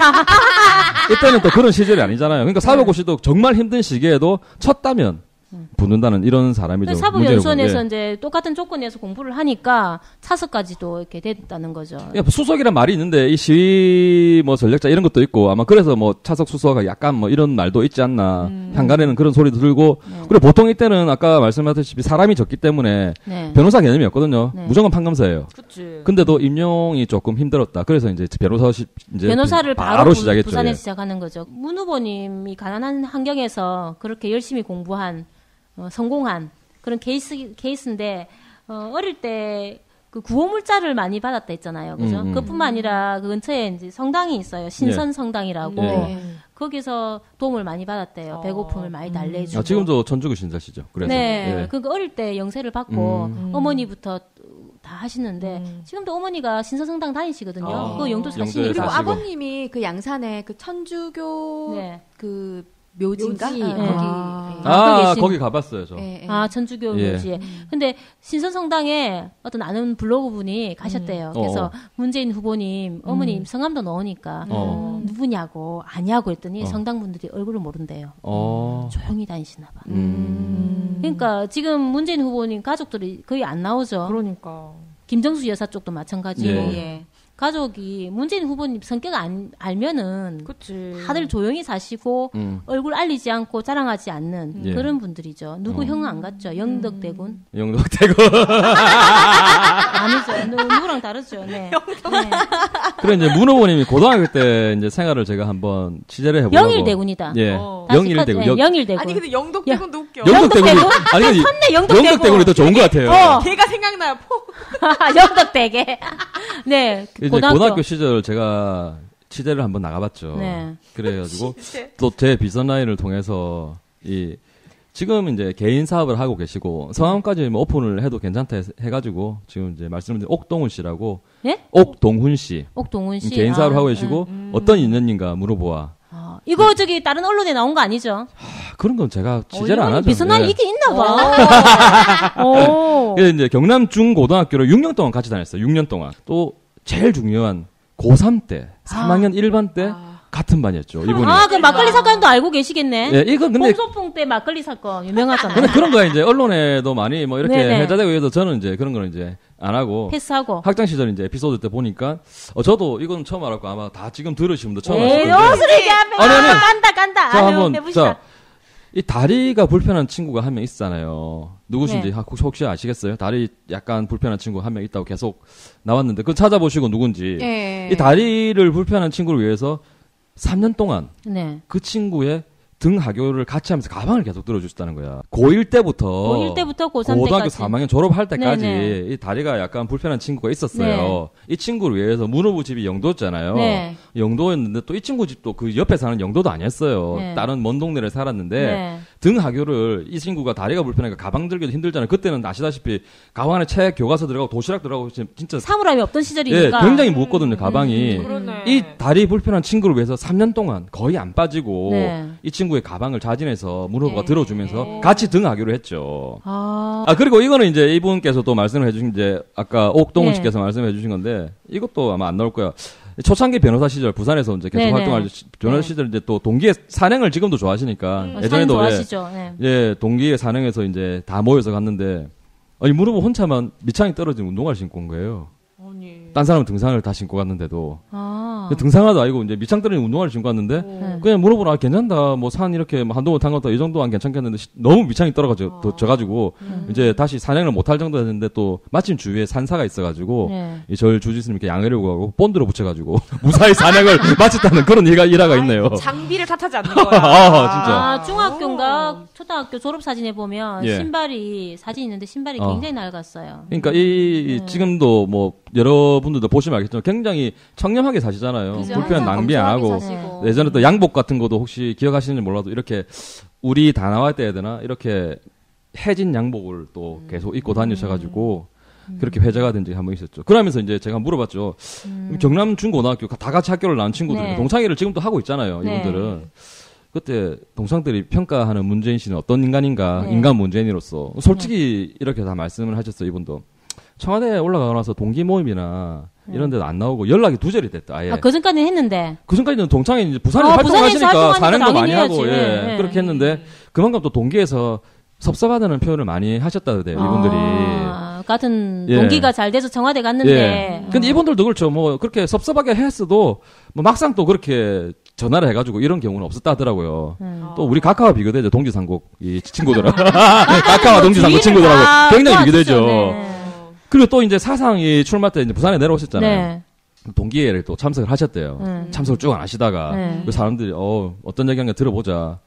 이때는 또 그런 시절이 아니잖아요. 그러니까 사법고시도 정말 힘든 시기에도 쳤다면 붙는다는 이런 사람이죠. 사법연수원에서 이제 똑같은 조건에서 공부를 하니까 차석까지도 이렇게 됐다는 거죠. 수석이란 말이 있는데 이 시위 뭐 전략자 이런 것도 있고 아마 그래서 뭐 차석 수석가 약간 뭐 이런 말도 있지 않나. 향간에는 그런 소리도 들고 그리고 보통 이때는 아까 말씀하셨다시피 사람이 적기 때문에 네. 변호사 개념이 없거든요. 네. 무조건 판검사예요. 그치. 근데도 임용이 조금 힘들었다. 그래서 이제 변호사를 바로 시작했죠. 부산에서 예. 시작하는 거죠. 문 후보님이 가난한 환경에서 그렇게 열심히 공부한 성공한 그런 케이스인데 어릴 때 그 구호물자를 많이 받았다 했잖아요. 그죠? 그뿐만 아니라 그 근처에 이제 성당이 있어요. 신선 성당이라고. 거기서 도움을 많이 받았대요. 배고픔을 많이 달래주고. 지금도 전주구 신사시죠. 그래서. 네. 예. 그 어릴 때 영세를 받고 어머니부터 다 하시는데 지금도 어머니가 신선성당 다니시거든요. 그 영도 사시니까. 그리고 사시고. 아버님이 그 양산에 그 천주교 네. 그 묘지인가? 묘지. 거기. 거기 가봤어요, 저. 예, 예. 천주교 예. 묘지에. 근데 신선성당에 어떤 아는 블로그분이 가셨대요. 그래서 문재인 후보님 어머님 성함도 넣으니까 누구냐고 아냐고 했더니 성당분들이 얼굴을 모른대요. 조용히 다니시나 봐. 그러니까 지금 문재인 후보님 가족들이 거의 안 나오죠. 그러니까. 김정수 여사 쪽도 마찬가지고. 예. 가족이 문재인 후보님 성격 알면은 그치. 다들 조용히 사시고 얼굴 알리지 않고 자랑하지 않는 예. 그런 분들이죠. 누구 형은 안 갔죠. 영덕대군. 영덕대군. 아니죠. 누구랑 다르죠. 네. 네. 그래 이제 문 후보님이 고등학교 때 이제 생활을 제가 한번 취재를 해보려고. 영일대군이다. 예. 다시 영일대군. 네, 영일대군. 아니 근데 영덕대군도 웃겨. 영덕대군. 아니 근데 컸네, 영덕대군. 영덕대군이 더 좋은 것 같아요. 걔가 생각나요. 영덕대게. 네. 이제 고등학교 시절 제가 취재를 한번 나가봤죠. 네. 그래가지고 또 제 비선 라인을 통해서 지금 이제 개인 사업을 하고 계시고 성함까지 뭐 오픈을 해도 괜찮다 해가지고 지금 이제 말씀드린 옥동훈 씨라고. 예? 옥동훈 씨. 옥동훈 씨. 개인 사업을 하고 계시고 어떤 인연인가 물어보아. 이거 저기 다른 언론에 나온 거 아니죠? 그런 건 제가 취재를 안 하죠. 비선날이 예. 있긴 있나 봐. 오. 그래서 이제 경남 중고등학교를 6년 동안 같이 다녔어요. 6년 동안. 또 제일 중요한 고3 때, 3학년 1반 때 같은 반이었죠. 이분이. 그 막걸리 사건도 알고 계시겠네. 예, 이거 근데 홍소풍 때 막걸리 사건 유명하잖아요. 근데 그런 거야 이제 언론에도 많이 뭐 이렇게 네네. 해자되고 해서 저는 이제 그런 거는 이제 안 하고 패스하고. 학창 시절 이제 에피소드 때 보니까 저도 이건 처음 알았고 아마 다 지금 들으신 분도 처음 아실 에이, 건데. 옷을 얘기하면 아니. 간다. 자, 아유, 한번 해보시다. 이 다리가 불편한 친구가 한 명 있잖아요. 누구신지 네. 혹시 아시겠어요? 다리 약간 불편한 친구 한 명 있다고 계속 나왔는데 그거 찾아보시고 누군지. 예. 이 다리를 불편한 친구를 위해서 3년 동안 네. 그 친구의 등 하교를 같이 하면서 가방을 계속 들어주셨다는 거야. 고1 때부터 고1 때부터 고3 고등학교 때까지. 3학년 졸업할 때까지 네네. 이 다리가 약간 불편한 친구가 있었어요. 네. 이 친구를 위해서 문호부 집이 영도였잖아요. 네. 영도였는데 또 이 친구 집도 그 옆에 사는 영도도 아니었어요. 네. 다른 먼 동네를 살았는데 네. 등 하교를 이 친구가 다리가 불편하니까 가방 들기도 힘들잖아요. 그때는 아시다시피 가방 안에 책, 교과서 들어가고 도시락 들어가고 진짜 사물함이 없던 예, 시절이니까. 굉장히 무겁거든요, 가방이. 그러네. 이 다리 불편한 친구를 위해서 3년 동안 거의 안 빠지고 네. 이 친구의 가방을 자진해서 문호부가 들어주면서 같이 등하교를 했죠. 아, 그리고 이거는 이제 이분께서 또 말씀을 해주신 이제 아까 옥동훈 네. 씨께서 말씀해 주신 건데 이것도 아마 안 나올 거야. 초창기 변호사 시절 부산에서 이제 계속 네네. 활동할 변호사 네. 시절 이제 또 동기의 산행을 지금도 좋아하시니까 사진 예전에도 좋아하시죠. 네. 예, 동기의 산행에서 이제 다 모여서 갔는데 아니 문호부 혼자만 밑창이 떨어진 운동화를 신고 온 거예요. 아니. 딴 사람은 등산을 다 신고 갔는데도 아. 등산화도 아니고 이제 밑창 떨어진 운동화를 신고 갔는데 그냥 물어보라 괜찮다 뭐 산 이렇게 뭐 한동안 탄 것도 이 정도 안 괜찮겠는데 너무 밑창이 떨어져가지고 이제 다시 산행을 못할 정도였는데 또 마침 주위에 산사가 있어가지고 네. 이 절 주지스님께 양해를 구하고 본드로 붙여가지고 무사히 산행을 마쳤다는 그런 일화가 있네요. 장비를 탓하지 않는 거야. 진짜. 중학교인가 초등학교 졸업 사진에 보면 예. 신발이 사진 있는데 신발이 굉장히 낡았어요. 그러니까 지금도 뭐 여러분들도 보시면 알겠지만 굉장히 청렴하게 사시잖아요. 그죠? 불편 항상 낭비 안 하고. 검소하게 사시고. 예전에 또 양복 같은 것도 혹시 기억하시는지 몰라도 이렇게 우리 다 나와 때 해야 되나 이렇게 해진 양복을 또 계속 입고 다니셔가지고 그렇게 회자가 된 적이 한 번 있었죠. 그러면서 이제 제가 물어봤죠. 경남 중고등학교 다 같이 학교를 나온 친구들, 네. 동창회를 지금도 하고 있잖아요. 네. 이분들은. 그때 동창들이 평가하는 문재인 씨는 어떤 인간인가, 네. 인간 문재인으로서 솔직히 이렇게 다 말씀을 하셨어요. 이분도. 청와대에 올라가고 나서 동기 모임이나 이런 데도 안 나오고 연락이 두절이 됐다. 아예. 그 전까지는 했는데. 그 전까지는 동창회 이제 부산에 부산에서 활동하시니까 산행도 활동하니까 많이 하고 당연히 예, 해야지. 네. 그렇게 했는데 그만큼 또 동기에서 섭섭하다는 표현을 많이 하셨다대요. 이분들이. 같은 예. 동기가 잘 돼서 청와대 갔는데. 근데 이분들도 그렇죠. 뭐 그렇게 섭섭하게 했어도 뭐 막상 또 그렇게 전화를 해가지고 이런 경우는 없었다 하더라고요. 또 우리 각하와 비교되죠. 동지상국 이 친구들은. 각하와 동지상국 친구들하고 굉장히 비교되죠. 네. 그리고 또 이제 사상이 출마 때 이제 부산에 내려오셨잖아요. 네. 동기회를 또 참석을 하셨대요. 참석을 쭉 안 하시다가 네. 그 사람들이 어떤 얘기하는가 들어보자.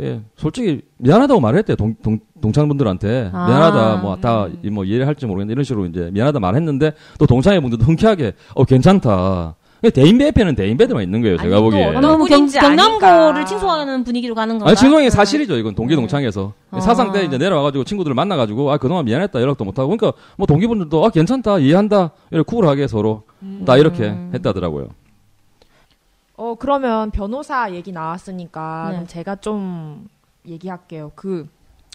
예, 솔직히 미안하다고 말했대요. 동창분들한테 미안하다 뭐 이해를 할지 모르겠는데 이런 식으로 이제 미안하다 말했는데 또 동창회 분들도 흔쾌하게 괜찮다. 대인배에는 대인배들만 있는 거예요. 제가 보기에. 너무 분인지 경남고를 아니까. 칭송하는 분위기로 가는 건가? 아니, 진성이 사실이죠. 이건 동기 동창회에서. 사상 때 이제 내려와가지고 친구들을 만나가지고, 그동안 미안했다. 연락도 못하고. 그러니까 뭐 동기분들도, 괜찮다. 이해한다. 이렇게 쿨하게 서로 다 이렇게 했다더라고요. 그러면 변호사 얘기 나왔으니까 네. 그럼 제가 좀 얘기할게요.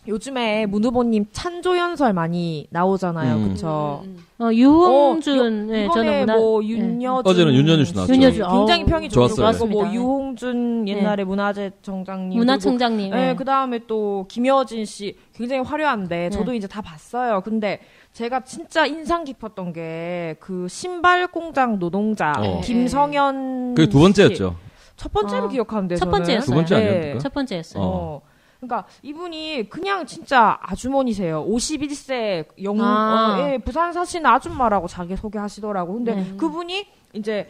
요즘에 문 후보님 찬조연설 많이 나오잖아요. 그쵸? 유홍준, 네, 이번에 저는 뭐 윤여준. 어제는 윤여준 씨 나왔죠. 굉장히 평이 좋았어요. 좋았고, 뭐 네. 유홍준 옛날에 문화재청장님. 문화청장님. 그리고, 그 다음에 또 김여진 씨 굉장히 화려한데 저도 이제 다 봤어요. 근데 제가 진짜 인상 깊었던 게 그 신발 공장 노동자 김성현. 그게 두 번째였죠. 첫 번째로 기억하는데 첫 번째였어요. 두 번째 네. 아니었을까? 첫 번째였어요. 그러니까 이분이 그냥 진짜 아주머니세요. 51세 부산 사시는 아줌마라고 자기 소개하시더라고. 근데 그분이 이제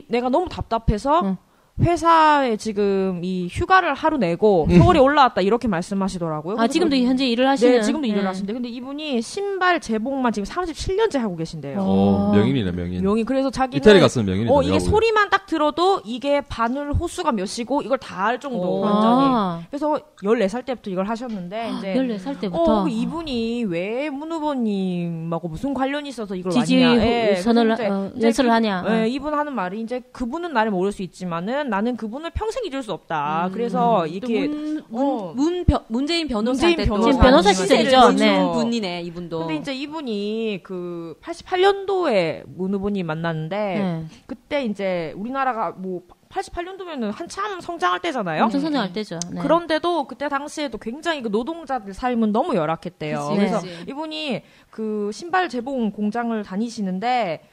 내가 너무 답답해서 회사에 지금 이 휴가를 하루 내고 서울에 올라왔다 이렇게 말씀하시더라고요. 지금도 현재 일을 하시는? 네, 지금도 일을 하시는데 근데 이분이 신발 재봉만 지금 37년째 하고 계신대요. 명인이네, 명인. 명인. 그래서 자기는 이태리 갔으면 명인이죠. 이게 소리만 딱 들어도 이게 바늘 호수가 몇이고 이걸 다 알 정도 완전히. 그래서 14살 때부터 이걸 하셨는데 이제 14살 때부터. 이분이 왜 문 후보님하고 무슨 관련이 있어서 이걸 지지 왔냐? 선을 연설을 하냐? 이분 하는 말이 이제 그분은 나를 모를 수 있지만은 나는 그분을 평생 잊을 수 없다. 그래서 이게 문재인 변호사한테 또 지금 변호사 시절이죠. 시절이죠. 네. 분이네 이분도. 근데 이제 이분이 88년도에 문 후보님 만났는데 그때 이제 우리나라가 뭐 88년도면은 한참 성장할 때잖아요. 엄청 성장할 때죠. 네. 그런데도 그때 당시에도 굉장히 그 노동자들 삶은 너무 열악했대요. 그치, 그래서 네. 이분이 그 신발 재봉 공장을 다니시는데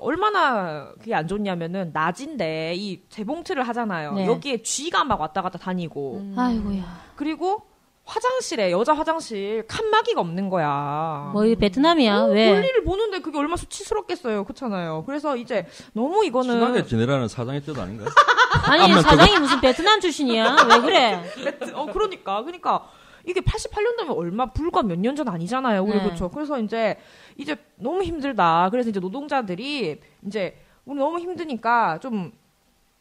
얼마나 그게 안 좋냐면은 낮인데 이 재봉틀을 하잖아요. 네. 여기에 쥐가 막 왔다 갔다 다니고. 아이고야. 그리고 화장실에 여자 화장실 칸막이가 없는 거야. 뭐 베트남이야? 왜? 볼일을 보는데 그게 얼마나 수치스럽겠어요. 그렇잖아요. 그래서 이제 너무 이거는 친하게 지내라는 사장의 뜻 아닌가요? 아니 사장이 무슨 베트남 출신이야? 왜 그래? 그러니까 이게 88년도면 불과 몇 년 전 아니잖아요. 우리 그렇죠. 그래서 이제 너무 힘들다. 그래서 이제 노동자들이 이제 우리 너무 힘드니까 좀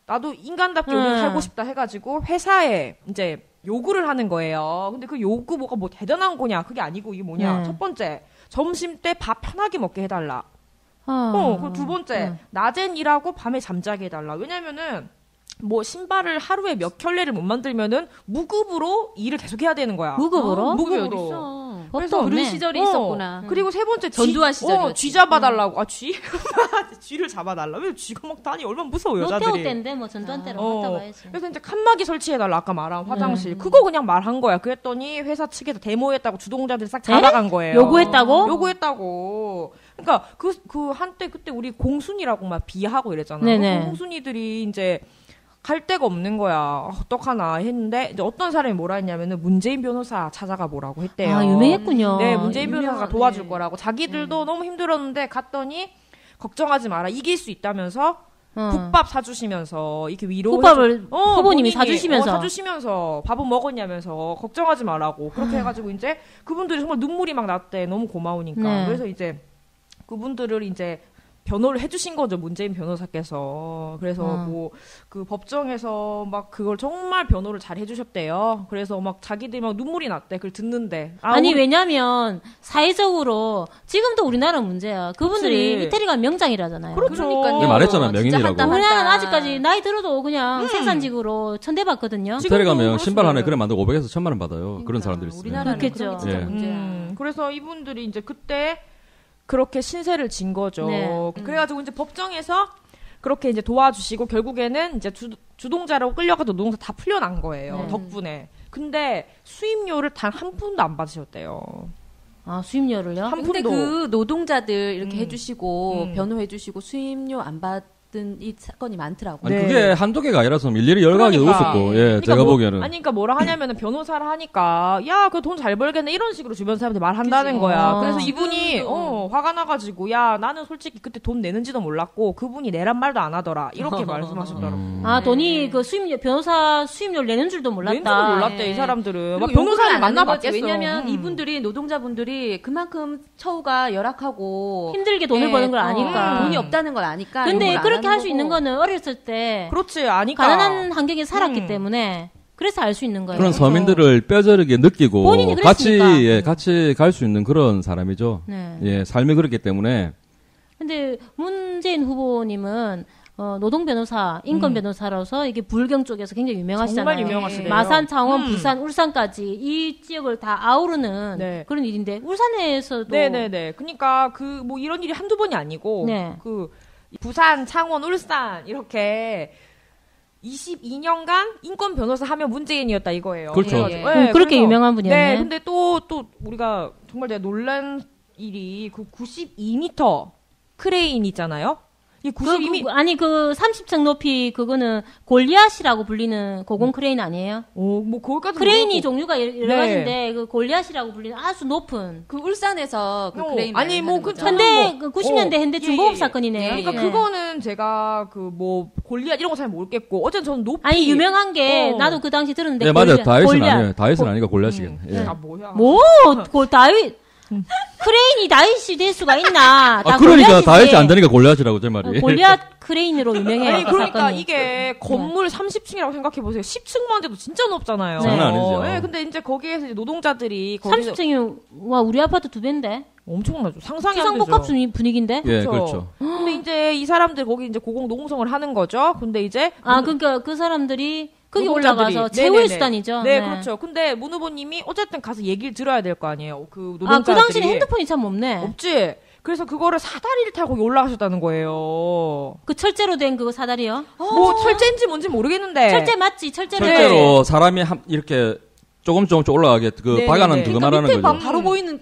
나도 인간답게 우리 살고 싶다 해가지고 회사에 이제 요구를 하는 거예요. 근데 그 요구 뭐가 뭐 대단한 거냐? 그게 아니고 이게 뭐냐? 첫 번째 점심 때 밥 편하게 먹게 해달라. 그 두 번째 낮엔 일하고 밤에 잠자게 해달라. 왜냐면은 뭐 신발을 하루에 몇 켤레를 못 만들면은 무급으로 일을 계속 해야 되는 거야. 무급으로? 무급으로. 그래서 그런 시절이 있었구나. 그리고 세 번째 전두환 시절이었지. 쥐 잡아달라고. 쥐? 쥐를 잡아달라. 왜 쥐가 막 다니? 얼마나 무서워 여자들이. 롯데호 때인데 뭐 전두환 때로 갔다 와야지. 그래서 이제 칸막이 설치해달라. 아까 말한 화장실. 그거 그냥 말한 거야. 그랬더니 회사 측에서 데모했다고 주동자들이 싹 잡아간 거예요. 요구했다고. 그러니까 한때 그때 우리 공순이라고 막 비하하고 이랬잖아. 네네. 그 공순이들이 이제 갈 데가 없는 거야. 어떡하나 했는데 이제 어떤 사람이 뭐라 했냐면은 문재인 변호사 찾아가 보라고 했대요. 유명했군요. 네, 문재인 변호사가 도와줄 거라고. 자기들도 너무 힘들었는데 갔더니 걱정하지 마라. 이길 수 있다면서 국밥 사주시면서 이렇게 위로 국밥을 후보님이 사주시면서 사주시면서 밥은 먹었냐면서 걱정하지 말라고 그렇게 해가지고 이제 그분들이 정말 눈물이 막 났대. 너무 고마우니까. 네. 그래서 이제 그분들을 이제 변호를 해주신 거죠, 문재인 변호사께서. 그래서 뭐 그 법정에서 막 그걸 정말 변호를 잘 해주셨대요. 그래서 막 자기들이 막 눈물이 났대. 그걸 듣는데. 아니 왜냐면 사회적으로 지금도 우리나라 문제야. 그분들이 그치. 이태리가 명장이라잖아요. 그렇죠. 그러니까요. 말했잖아, 명인이라고. 우리나라는 아직까지 나이 들어도 그냥 생산직으로 천대받거든요. 이태리 가면 그렇습니다. 신발 하나에 그래 만들고 500에서 1000만 원 받아요. 그런 사람들이 있어요. 우리나라는 그렇겠죠. 그런 게 진짜 예. 문제야. 그래서 이분들이 이제 그때 그렇게 신세를 진 거죠. 네. 그래가지고 이제 법정에서 그렇게 이제 도와주시고 결국에는 이제 주동자로 끌려가도 노동자 다 풀려난 거예요. 덕분에. 근데 수임료를 단 한 푼도 안 받으셨대요. 아 수임료를요? 한 근데 푼도. 그 노동자들 이렇게 해주시고 음. 변호해주시고 수임료 안 받은 이 사건이 많더라고요. 아니 네. 그게 한두 개가 아니라서 일일이 여러 가지 그러니까. 있었고, 예, 그러니까 제가 뭐, 보기에는. 아니, 그러니까 뭐라 하냐면은 변호사를 하니까, 야, 그 돈 잘 벌겠네. 이런 식으로 주변 사람들이 말한다는 그치. 거야. 아. 그래서 이분이, 지금도. 화가 나가지고, 야, 나는 솔직히 그때 돈 내는지도 몰랐고, 그분이 내란 말도 안 하더라. 이렇게 말씀하셨더라고. 아 돈이 그 수임료 변호사 수임료를 내는 줄도 몰랐다. 낸지도 몰랐대, 네. 이 사람들은. 막 그리고 변호사를 욕을 안 하는 거지. 만나봤겠어. 왜냐면 이분들이 노동자분들이 그만큼 처우가 열악하고 힘들게 돈을 예, 버는 걸 아니까. 돈이 없다는 걸 아니까. 근데 욕을 안 그렇게 하는 할 수 거고. 있는 거는 어렸을 때 그렇지, 아니까. 가난한 환경에 살았기 음. 때문에 그래서 알 수 있는 거예요. 그런 서민들을 뼈저리게 느끼고 본인이 같이 그랬으니까. 예, 같이 갈 수 있는 그런 사람이죠. 네. 예, 삶이 그렇기 때문에 근데 문재인 후보님은 노동 변호사, 인권 변호사로서 이게 불경 쪽에서 굉장히 유명하시잖아요. 정말 유명하시네요. 마산, 창원, 부산, 울산까지 이 지역을 다 아우르는 네. 그런 일인데 울산에서도 네네네. 그러니까 그 뭐 이런 일이 한두 번이 아니고 네. 그 부산, 창원, 울산 이렇게 22년간 인권 변호사 하면 문재인이었다 이거예요. 그렇죠. 그래가지고, 그렇게 그래서- 유명한 분이었네. 네, 근데 또 우리가 정말 제가 놀란 일이 그 92m 크레인 있잖아요. 이 92m 아니 그 30층 높이 그거는 골리앗이라고 불리는 고공 크레인 아니에요? 뭐 거기까지 크레인이 종류가 여러 네. 가지인데 그 골리앗이라고 불리는 아주 높은. 그 울산에서 그 크레인 아니, 뭐 그 거죠. 현대 뭐, 그 90년대 현대 예, 중공업 예, 예. 사건이네요. 예, 그러니까 예. 그거는 제가 그 뭐 골리앗 이런 거 잘 모르겠고 어쨌든 저는 높이 아니 유명한 게 나도 그 당시 들었는데 예, 맞아요. 골리앗- 다윗은 골리앗. 아니에요. 다윗은 아니니까 골라시겠네. 예. 아 뭐야? 뭐? 다윗 크레인이 다윗이 될 수가 있나? 다 그러니까 골리앗인데 다윗이 안 되니까 골라시라고 제 말이. 골리앗 크레인으로 유명해요. 아니 그 그러니까 사건이. 이게 건물 30층이라고 생각해 보세요. 10층만 돼도 진짜 높잖아요. 장난 아니죠. 네, 근데 이제 거기에서 이제 노동자들이 거기서 30층이 와 우리 아파트 2배인데 엄청나죠. 상상이 안 되죠. 수상복합 분위기인데. 예, 그렇죠. 근데 이제 이 사람들 거기 이제 고공 노동성을 하는 거죠. 근데 이제 아 그러니까 그 사람들이 거기 노동자들이. 올라가서 네네네. 최후의 수단이죠. 네, 그렇죠. 근데 문 후보님이 어쨌든 가서 얘기를 들어야 될 거 아니에요. 그 아, 노동자들이. 그 당시는 핸드폰이 참 없네. 없지. 그래서 그거를 사다리를 타고 거기 올라가셨다는 거예요. 그 철제로 된 그거 사다리요? 뭐 철제인지 뭔지 모르겠는데. 철제 맞지? 철제로 된 실제로 사람이 이렇게 조금씩 올라가게 그 네네네. 박아놓은 그거 그러니까 말하는 밑에 거죠. 바로 보이는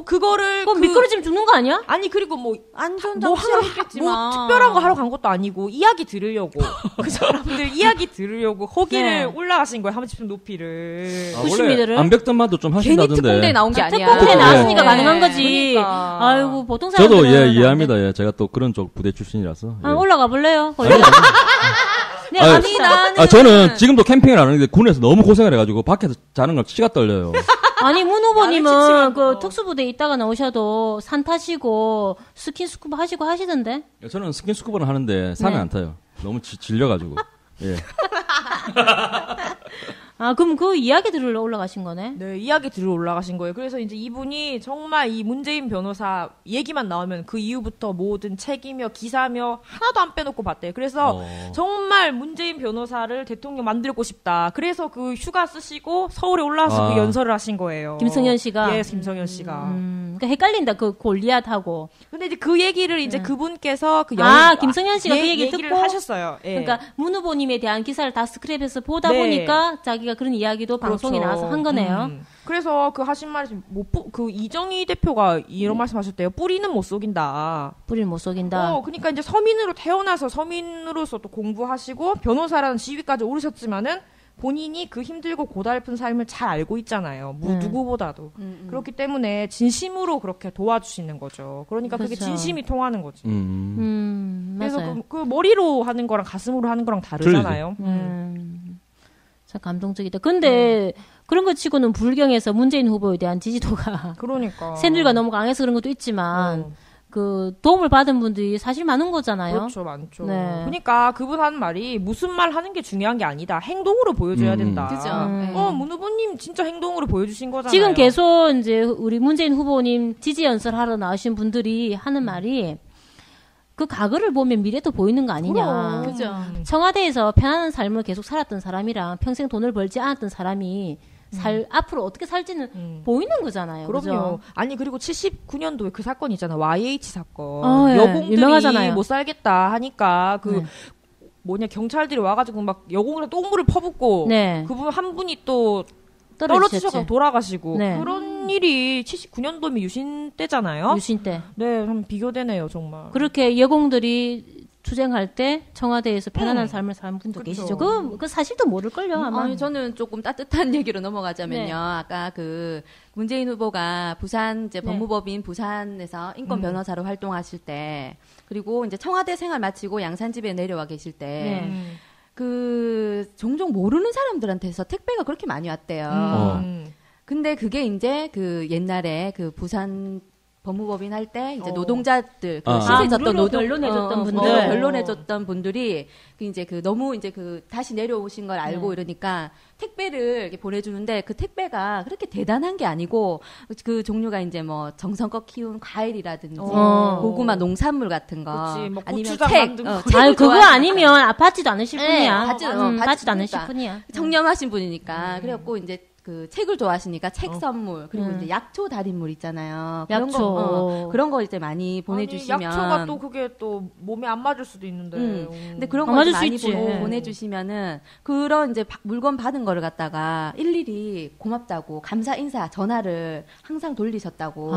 그거를 그거 미끄러지면 죽는 거 아니야? 아니 그리고 뭐 안전 뭐 장치가 하러 있겠지만 뭐 특별한 거 하러 간 것도 아니고 이야기 들으려고 그 사람들 이야기 들으려고 거기를 네. 올라가신 거예요. 30층 높이를. 아, 90m를? 원래 암벽등반도 좀 괜히 하신다던데. 특공대에 나온 게 아니야. 특공대 네. 나왔으니까 네. 가능한 거지. 그러니까. 아이고 보통 사람들은 저도 예 안 돼. 이해합니다. 예, 제가 또 그런 쪽 부대 출신이라서. 예. 아, 올라가 볼래요? 거기. 네, 아니, 갑시다. 저는 지금도 캠핑을 안 하는데 군에서 너무 고생을 해가지고 밖에서 자는 걸 치가 떨려요. 아니 문 후보님은 나를 그 특수부대에 있다가 나오셔도 산 타시고 스킨스쿠버 하시고 하시던데. 저는 스킨스쿠버는 하는데 산은 네. 안 타요. 너무 질려가지고. 예. 아 그럼 그 이야기 들으러 올라가신 거네. 네, 이야기 들으러 올라가신 거예요. 그래서 이제 이분이 정말 이 문재인 변호사 얘기만 나오면 그 이후부터 모든 책이며 기사며 하나도 안 빼놓고 봤대요. 그래서 정말 문재인 변호사를 대통령 만들고 싶다. 그래서 그 휴가 쓰시고 서울에 올라와서 그 연설을 하신 거예요. 김성현 씨가? 예, 김성현 씨가. 그러니까 헷갈린다 그 골리앗하고. 근데 이제 그 얘기를 이제 그분께서 그 김성현 씨가 그 얘기 얘기를 듣고 하셨어요. 예. 그러니까 문 후보님에 대한 기사를 다 스크랩해서 보다 네. 보니까 자기가 그런 이야기도 방송에 그렇죠. 나와서 한 거네요. 그래서 그 하신 말이 그 이정희 대표가 이런 말씀하셨대요. 뿌리는 못 속인다. 뿌리를 못 속인다. 그러니까 이제 서민으로 태어나서 서민으로서 또 공부하시고 변호사라는 지위까지 오르셨지만은 본인이 그 힘들고 고달픈 삶을 잘 알고 있잖아요. 누구보다도. 그렇기 때문에 진심으로 그렇게 도와주시는 거죠. 그러니까 그게 그렇죠. 진심이 통하는 거지. 그래서 맞아요. 그 머리로 하는 거랑 가슴으로 하는 거랑 다르잖아요. 참 감동적이다. 근데 그런 것 치고는 불경에서 문재인 후보에 대한 지지도가 그러니까. 새누리가 너무 강해서 그런 것도 있지만 그 도움을 받은 분들이 사실 많은 거잖아요. 그렇죠, 많죠. 네. 그러니까 그분 하는 말이 무슨 말 하는 게 중요한 게 아니다. 행동으로 보여줘야 된다. 그죠. 문 후보님 진짜 행동으로 보여주신 거잖아요. 지금 계속 이제 우리 문재인 후보님 지지 연설하러 나오신 분들이 하는 말이 그 과거를 보면 미래도 보이는 거 아니냐. 그죠. 청와대에서 편안한 삶을 계속 살았던 사람이랑 평생 돈을 벌지 않았던 사람이 앞으로 어떻게 살지는 보이는 거잖아요. 그럼요. 그죠? 아니 그리고 79년도에 그 사건 있잖아. YH 사건. 예. 여공들이 유명하잖아요. 못 살겠다 하니까 그 네. 뭐냐 경찰들이 와가지고 막 여공이랑 똥물을 퍼붓고 네. 그분 한 분이 또 떨어지셨지. 떨어지셔서 돌아가시고 네. 그런 일이 79년도면 유신 때잖아요. 유신 때. 네, 참 비교되네요 정말. 그렇게 여공들이 투쟁할 때 청와대에서 편안한 삶을 사는 분도 그쵸. 계시죠. 그 사실도 모를걸요, 아마. 아니, 저는 조금 따뜻한 얘기로 넘어가자면요. 네. 아까 그 문재인 후보가 부산 이제 네. 법무법인 부산에서 인권 변호사로 활동하실 때 그리고 이제 청와대 생활 마치고 양산집에 내려와 계실 때 네. 그 종종 모르는 사람들한테서 택배가 그렇게 많이 왔대요. 근데 그게 이제 그 옛날에 그 부산 법무법인 할 때 이제 노동자들 그 실세졌던 노동 변론해줬던 분들. 변론해줬던 분들이 그 이제 그 너무 이제 그 다시 내려오신 걸 알고 이러니까 택배를 이렇게 보내주는데 그 택배가 그렇게 대단한 게 아니고 그 종류가 이제 뭐 정성껏 키운 과일이라든지 고구마 농산물 같은 거 그치, 뭐 아니면 고추장 책 만든 거. 아유, 그거 아니면 받지도 않으실 네, 뿐이야. 받지도 않으실 않으니까. 뿐이야. 청렴하신 분이니까 그래갖고 이제 그 책을 좋아하시니까 책 선물 그리고 이제 약초 달인물 있잖아요. 그런 약초. 거 그런 거 이제 많이 보내주시면 아니, 약초가 또 그게 또 몸에 안 맞을 수도 있는데. 근데 그런 안 거 맞을 수 많이 있지. 보내주시면은 그런 이제 물건 받은 거를 갖다가 일일이 고맙다고 감사 인사 전화를 항상 돌리셨다고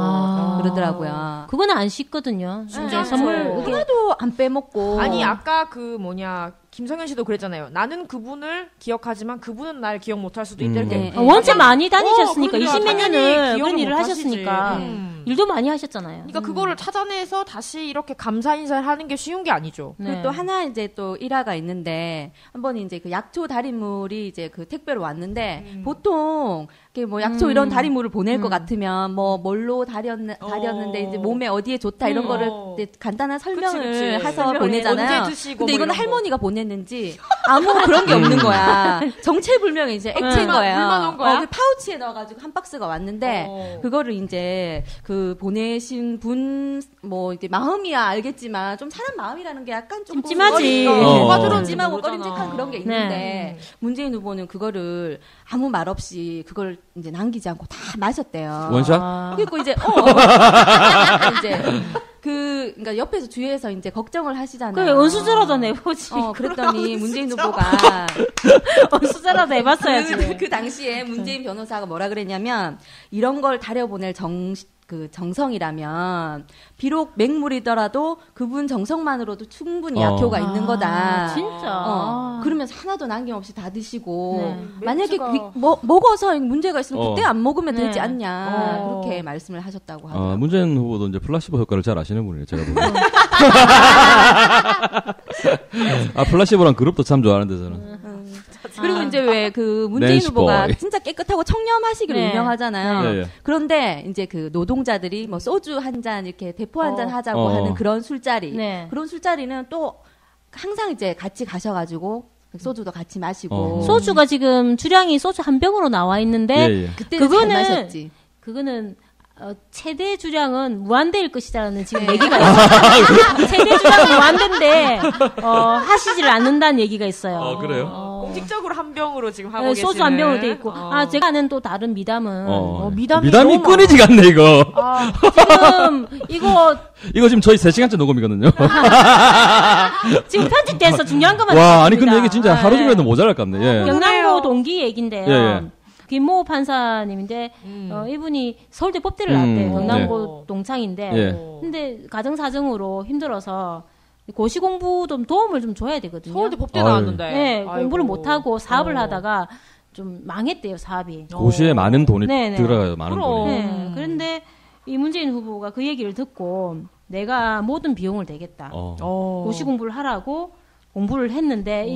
그러더라고요. 그거는 안 쉽거든요. 진짜 선물 그게- 하나도 안 빼먹고 아니 아까 그 뭐냐 김성현 씨도 그랬잖아요. 나는 그분을 기억하지만 그분은 날 기억 못할 수도 있다. 이렇게. 네. 원체 많이 다니셨으니까 그러니까 20몇 당연히 년을 기억을 그런 일을 못 하셨으니까 하시지. 일도 많이 하셨잖아요. 그러니까 그거를 찾아내서 다시 이렇게 감사 인사를 하는 게 쉬운 게 아니죠. 네. 그리고 또 하나 이제 또 일화가 있는데 한 번 이제 그 약초 달인물이 이제 그 택배로 왔는데 보통 이렇게 뭐 약초 이런 달인물을 보낼 것 같으면 뭐 뭘로 달였는데 이제 몸에 어디에 좋다 이런 거를 이제 간단한 설명을 그치. 해서 설명을 보내잖아요. 언제 드시고 근데 뭐 이거는 이런 거. 할머니가 보냈는지 아무 그런 게 없는 거야. 정체불명의 이제 액체인 거예요. 물만 온 거야? 그 파우치에 넣어가지고 한 박스가 왔는데 그거를 이제 그 보내신 분 뭐 이제 마음이야 알겠지만 좀 사람 마음이라는 게 약간 좀 찜찜하지. 뭐가 들었는지 찜찜하고 모르잖아. 꺼림직한 그런 게 있는데 문재인 후보는 그거를 아무 말 없이 그걸 이제 남기지 않고 다 마셨대요. 원샷? 그리고 이제 이제 그러니까 옆에서 주위에서 이제 걱정을 하시잖아요. 그래, 은수저라도 내보지. 그랬더니 문재인 후보가 은수저라도 해봤어야지. 그 당시에 문재인 변호사가 뭐라 그랬냐면 이런 걸 다려보낼 정성이라면 비록 맹물이더라도 그분 정성만으로도 충분히 약효가 있는 거다. 진짜. 그러면서 하나도 남김없이 다 드시고 네. 만약에 멘트가- 먹어서 문제가 있으면 그때 안 먹으면 네. 되지 않냐 그렇게 말씀을 하셨다고 하더라고요. 문재인 후보도 이제 플라시보 효과를 잘 아시는 분이에요, 제가 보기엔. 플라시보란 그룹도 참 좋아하는데, 저는. 그리고 이제 왜 그 문재인 낸시 후보가 보이. 진짜 깨끗하고 청렴하시기로 네. 유명하잖아요. 예, 예. 그런데 이제 그 노동자들이 뭐 소주 한 잔 이렇게 대포 한 잔 하자고 하는 그런 술자리. 네. 그런 술자리는 또 항상 이제 같이 가셔가지고 소주도 같이 마시고. 소주가 지금 주량이 소주 한 병으로 나와 있는데 예, 예. 그때는 잘 마셨지. 그거는 최대 주량은 무한대일 것이라는 지금 얘기가 있어요. 최대 주량은 무한대인데 하시지를 않는다는 얘기가 있어요. 그래요? 공식적으로 한 병으로 지금 하고 네, 계시는. 소주 한 병으로 돼 있고 제가 아는 또 다른 미담은 미담이 미담이 너무 끊이지가 않네, 이거. 지금 이거 지금 저희 3시간째 녹음이거든요. 지금 편집돼서 중요한 것만 와, 아니, 듣습니다. 근데 이게 진짜 하루 종일 해도 모자랄 것 같네, 예. 경남고 동기 얘긴데요. 예, 예. 김모 판사님인데 이분이 서울대 법대를 나왔대요. 경남고 네. 동창인데 예. 근데 가정사정으로 힘들어서 고시 공부 좀 도움을 좀 줘야 되거든요. 서울대 법대 아유. 나왔는데. 네, 아이고. 공부를 못하고 사업을 하다가 좀 망했대요, 사업이. 고시에 많은 돈이 네네. 들어가요, 많은 그럼. 돈이. 네, 그런데 이 문재인 후보가 그 얘기를 듣고 내가 모든 비용을 대겠다. 고시 공부를 하라고 공부를 했는데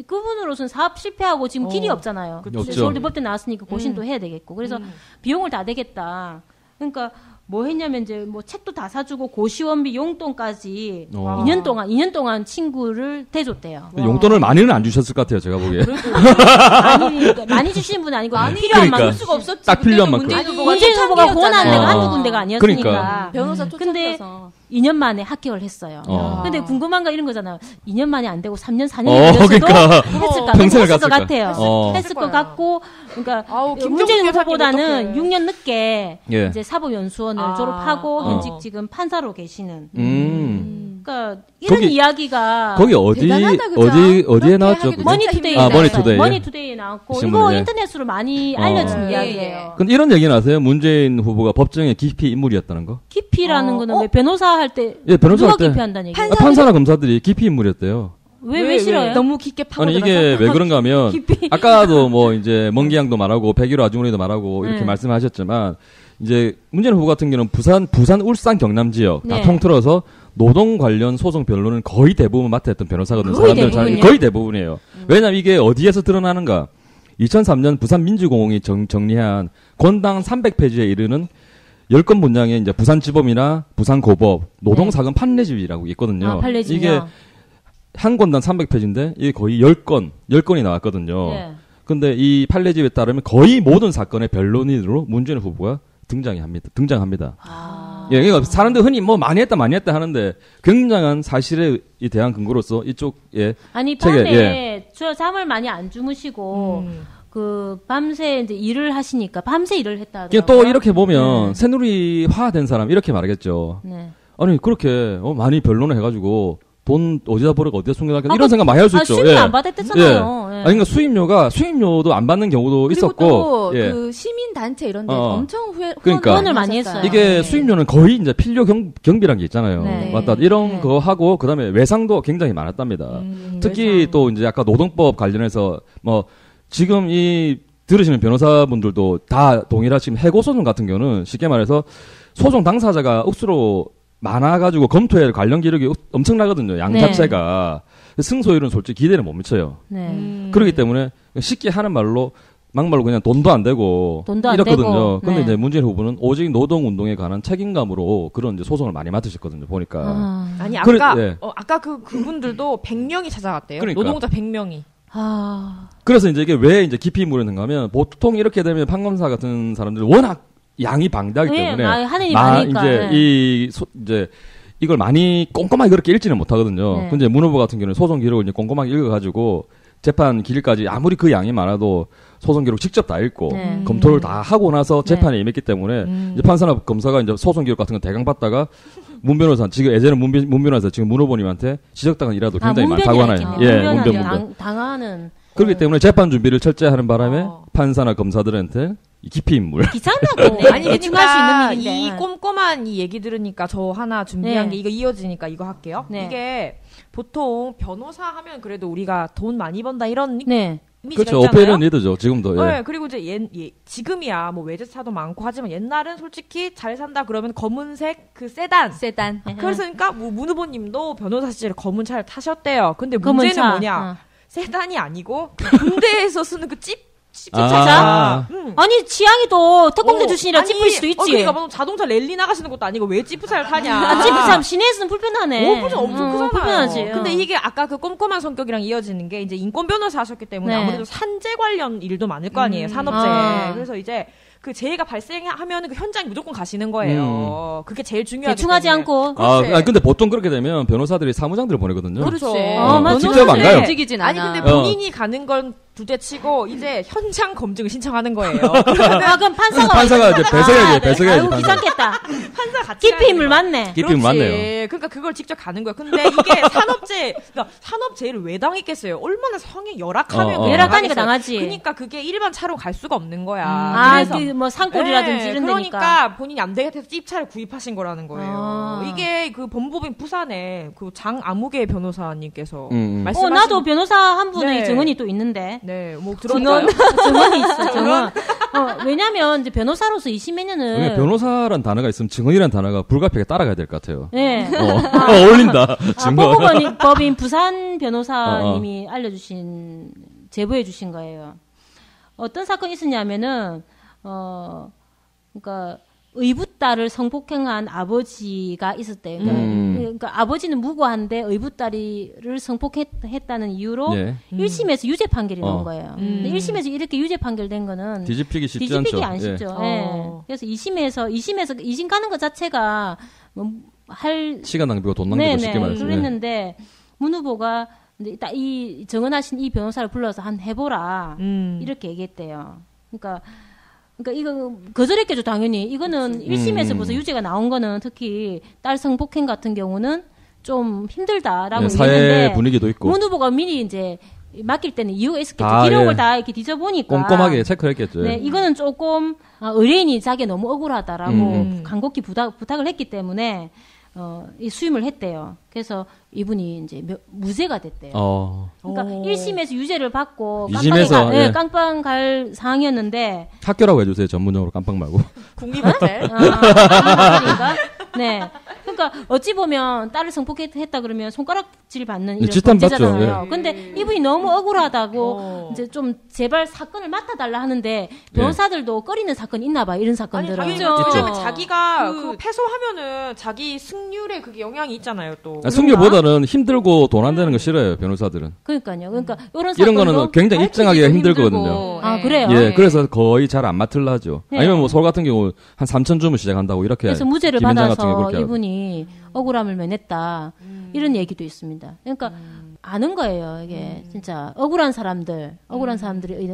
그분으로서는 사업 실패하고 지금 길이 없잖아요. 없죠. 서울대 법대 나왔으니까 고신도 해야 되겠고 그래서 비용을 다 대겠다. 그러니까 뭐 했냐면 이제 뭐 책도 다 사주고 고시원비 용돈까지 2년 동안 친구를 대줬대요. 용돈을 많이는 안 주셨을 것 같아요, 제가 보기에. 많이 주시는 분은 아니고 필요한 그러니까. 만큼 수가 없었지. 딱 필요한 만큼. 문재인 후보가 권한 데가 한두 군데가 아니었으니까. 그러니까. 변호사 근데 초청해서 2년 만에 합격을 했어요. 근데 궁금한 거 이런 거잖아요. 2년 만에 안 되고 3년, 4년 걸렸어도 그러니까. 했을까? 평생을 했을 것 갔을까? 같아요. 했을 것 같고, 그러니까 김정은 문재인 여사님 후보보다는 어떡해. 6년 늦게 예. 이제 사법연수원을 졸업하고 현직 지금 판사로 계시는. 그러니까 이런 거기- 이야기가 거기 어디에 그렇게 나왔죠? 하기도 그게? 머니투데이에 아, 머니투데이. 머니투데이에 나왔고 신문에, 이거 예. 인터넷으로 많이 알려진 이야기예요. 근데 이런 얘기는 아세요? 문재인 후보가 법정에 기피 인물이었다는 거? 기피라는 거는 왜 변호사 할 때 예, 변호사 누가 할 때. 기피한다는 얘기예요? 판사나 검사들이 기피 인물이었대요. 왜 싫어요? 너무 깊게 파고 아니 이게 왜 그런가 하면 깊이. 아까도 뭐 이제 먼기양도 말하고 백일호 아주머니도 말하고 이렇게 네. 말씀하셨지만 이제 문재인 후보 같은 경우는 부산, 울산, 경남 지역 다 네. 통틀어서 노동 관련 소송 변론은 거의 대부분 맡았던 변호사거든요. 거의 사람들은 대부분이요? 거의 대부분이에요. 왜냐하면 이게 어디에서 드러나는가? 2003년 부산민주공원이 정리한 권당 300페이지에 이르는 10건 분량의 이제 부산지법이나 부산고법 노동사건 판례집이라고 있거든요. 아, 판례집이요? 이게 한 권당 300페이지인데 이게 거의 10건이 나왔거든요. 네. 근데 이 판례집에 따르면 거의 모든 사건의 변론인으로 문재인 후보가 등장합니다. 예, 그러니까 사람들 흔히 뭐 많이 했다 하는데 굉장한 사실에 대한 근거로서 이쪽에 아니 책에, 밤에 저 잠을 많이 안 주무시고 그 밤새 이제 일을 하시니까 밤새 일을 했다 그냥 하더라고요. 또 이렇게 보면 새누리화된 사람 이렇게 말하겠죠. 네. 아니 그렇게 많이 변론을 해가지고 돈 어디다 버리고 어디다 숨겨놨겠다 이런 생각 많이 할 수 있죠. 수입료 안 받았댔잖아요. 예. 아니, 그러니까 수임료도 안 받는 경우도 그리고 있었고, 또 예. 그 시민 단체 이런 데 어. 엄청 그러니까. 후원을 많이 했어요. 이게 네. 수임료는 거의 이제 필요 경비란 게 있잖아요. 네. 맞다. 이런 네. 거 하고, 그 다음에 외상도 굉장히 많았답니다. 특히 또 이제 아까 노동법 관련해서 뭐, 지금 들으시는 변호사분들도 다 동일하시면 해고소송 같은 경우는 쉽게 말해서 소송 당사자가 억수로 많아가지고 검토해야 할 관련 기록이 엄청나거든요. 양 네. 자체가. 승소율은 솔직히 기대를 못 미쳐요. 네. 그렇기 때문에 쉽게 하는 말로 막말로 그냥 돈도 안 되고 돈도 안 이렇거든요. 되고. 근데 네. 이제 문재인 후보는 오직 노동 운동에 관한 책임감으로 그런 이제 소송을 많이 맡으셨거든요. 보니까. 아니 그래, 아까 예. 아까 그분들도 100명이 찾아갔대요. 그러니까. 노동자 100명이. 그래서 이제 이게 왜 이제 깊이 물었는가 하면 보통 이렇게 되면 판검사 같은 사람들은 워낙 양이 방대하기 네, 때문에 하는 일이 많으니까. 이제 이제 이걸 많이 꼼꼼하게 그렇게 읽지는 못하거든요. 네. 근데 문 후보 같은 경우는 소송 기록을 이제 꼼꼼하게 읽어가지고 재판 길까지 아무리 그 양이 많아도 소송 기록 직접 다 읽고 네. 검토를 다 하고 나서 재판에 임했기 때문에 이제 판사나 검사가 이제 소송 기록 같은 거 대강 받다가 문 변호사 지금 예전에 문 변호사 지금 문 후보님한테 지적당한 일화도 굉장히 많다고 하나요? 문변. 당하는. 그렇기 때문에 재판 준비를 철저히 하는 바람에 판사나 검사들한테 이 깊이 인물. 귀찮다고. 아니 대충 할 수 그러니까 있는 일인데. 이 꼼꼼한 이 얘기 들으니까 저 하나 준비한 네. 게 이거 이어지니까 이거 할게요. 네. 이게 보통 변호사 하면 그래도 우리가 돈 많이 번다 이런 네. 이미지가 그렇죠. 있잖아요. 오페리언 리더죠. 지금도. 예. 네, 그리고 이제 지금이야 뭐 외제차도 많고 하지만 옛날은 솔직히 잘 산다 그러면 검은색 그 세단. 그러니까 뭐 문 후보님도 변호사 시절에 검은 차를 타셨대요. 근데 검은 문제는 차. 뭐냐? 세단이 아니고 그 군대에서 쓰는 그 아. 아니 취향이 또 특공대 출신이라 찝을 수도 있지. 그러니까 뭐 자동차 랠리 나가시는 것도 아니고 왜 찌푸차를 타냐? 찝 참 시내에서는 불편하네. 엄청 크잖아요. 불편하지. 근데 이게 아까 그 꼼꼼한 성격이랑 이어지는 게 이제 인권 변호사 하셨기 때문에 네. 아무래도 산재 관련 일도 많을 거 아니에요. 산업재. 아. 그래서 이제 그 재해가 발생하면은 그 현장 무조건 가시는 거예요. 그게 제일 중요하기 대충 하지 때문에. 않고. 그렇지. 근데 보통 그렇게 되면 변호사들이 사무장들을 보내거든요. 그렇죠. 맞아. 직접 안 가요. 움직이진 아니 않아. 근데 본인이 가는 건 두째치고 이제 현장 검증을 신청하는 거예요. 그럼 판사가 이제 배석해야지. 아유 귀찮겠다. 판사 같이 깊이 가는 인물 거야. 맞네. 깊이 그렇지. 맞네요. 그러니까 그걸 직접 가는 거야. 근데 이게 그러니까 산업재해를 왜 당했겠어요? 얼마나 성이 열악하면 그냥 열악하니까 당하겠어요. 당하지. 그러니까 그게 일반 차로 갈 수가 없는 거야. 아, 그래서 뭐 산골이라든지 네, 이런 데니까. 그러니까 본인이 안 되겠다고 찝차를 구입하신 거라는 거예요. 아. 이게 그 법무법인 부산에 그 장아무개 변호사님께서 말씀하신 나도 변호사 한 분의 네. 증언이 또 있는데. 네, 뭐 증언이 있어, 증언. 왜냐면 이제 변호사로서 20몇 년을. 변호사란 단어가 있으면 증언이란 단어가 불가피하게 따라가야 될 것 같아요. 네. 어울린다. 증언. 법인 부산 변호사님이 제보해 주신 거예요. 어떤 사건이 있었냐면은, 그러니까 의붓딸을 성폭행한 아버지가 있었대요. 그러니까 아버지는 무고한데 의붓딸이를 성폭했다는 이유로 1심에서 유죄 판결이 나온 거예요. 근데 1심에서 이렇게 유죄 판결된 거는 뒤집히기 쉽지 않죠. 안 쉽죠. 그래서 2심 가는 것 자체가 뭐 시간 낭비고 돈 낭비고 쉽게 말해서. 그랬는데 문 후보가 딱 이 정언하신 이 변호사를 불러서 해보라 이렇게 얘기했대요. 그러니까 이거 거절했겠죠 당연히. 이거는 1심에서 벌써 유죄가 나온 거는 특히 딸 성폭행 같은 경우는 좀 힘들다라고 사회 얘기했는데 분위기도 있고 문 후보가 미리 이제 맡길 때는 이유가 있었겠죠. 기록을 다 이렇게 뒤져보니까 꼼꼼하게 체크했겠죠. 네, 이거는 조금 의뢰인이 자기 너무 억울하다라고 간곡히 부탁을 했기 때문에 이 수임을 했대요. 그래서 이분이 이제 무죄가 됐대요. 그러니까 1심에서 유죄를 받고 2심에서 깜빵 갈 상황이었는데 학교라고 해주세요. 전문용어로 깜빵 말고. 국립호텔. 네. 그러니까 어찌 보면 딸을 성폭했다 그러면 손가락질 받는 이런 짓한 범죄잖아요. 근데 이분이 너무 억울하다고 이제 좀 제발 사건을 맡아달라 하는데 변호사들도 꺼리는 사건이 있나 봐요. 이런 사건들은. 아니, 왜냐면 자기가 그 패소하면은 자기 승률에 그게 영향이 있잖아요. 또. 승률보다는 힘들고 돈 안 되는 거 싫어요. 변호사들은. 그러니까요. 그러니까 이런 거는 굉장히 입증하기가 힘들거든요. 아 그래요? 그래서 거의 잘 안 맡으려 하죠. 아니면 뭐 서울 같은 경우 한 3천 주면 시작한다고 이렇게. 그래서 무죄를 받아서 이분이 억울함을 면했다. 이런 얘기도 있습니다. 그러니까 아는 거예요. 이게 진짜 억울한 사람들의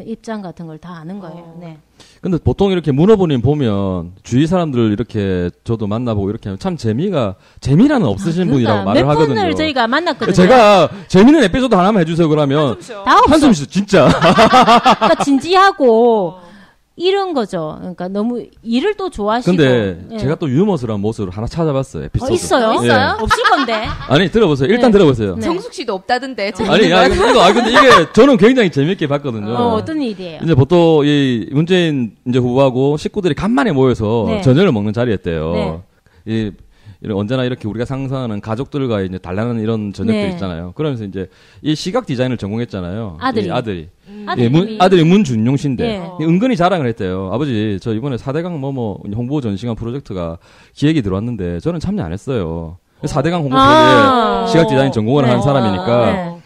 입장 같은 걸 다 아는 거예요. 네. 근데 보통 이렇게 문어보님 보면 주위 사람들 이렇게 저도 만나보고 이렇게 하면 참 재미라는 없으신 분이라고 말을 하거든요. 몇 번을 저희가 만났거든요. 제가 재미있는 에피소드 하나만 해주세요 그러면 한숨 쉬어 진짜. 그러니까 진지하고 이런 거죠. 그러니까 너무 일을 또 좋아하시고. 근데 제가 또 유머스러운 모습을 하나 찾아봤어요. 에피소드. 있어요? 없을 건데. 아니 들어보세요. 일단 들어보세요. 네. 정숙 씨도 없다던데. 근데 이게 저는 굉장히 재밌게 봤거든요. 어떤 일이에요? 이제 보통 이 문재인 이제 후보하고 식구들이 간만에 모여서 저녁을 먹는 자리였대요. 이런 언제나 이렇게 우리가 상상하는 가족들과 이제 달라는 이런 저녁들 있잖아요. 그러면서 이제 이 시각 디자인을 전공했잖아요. 아들이. 아들이 문준용 씨인데 은근히 자랑을 했대요. 아버지 저 이번에 4대강 홍보 전시관 프로젝트가 기획이 들어왔는데 저는 참여 안 했어요. 4대강 홍보 프로젝트에 시각 디자인 전공을 한 사람이니까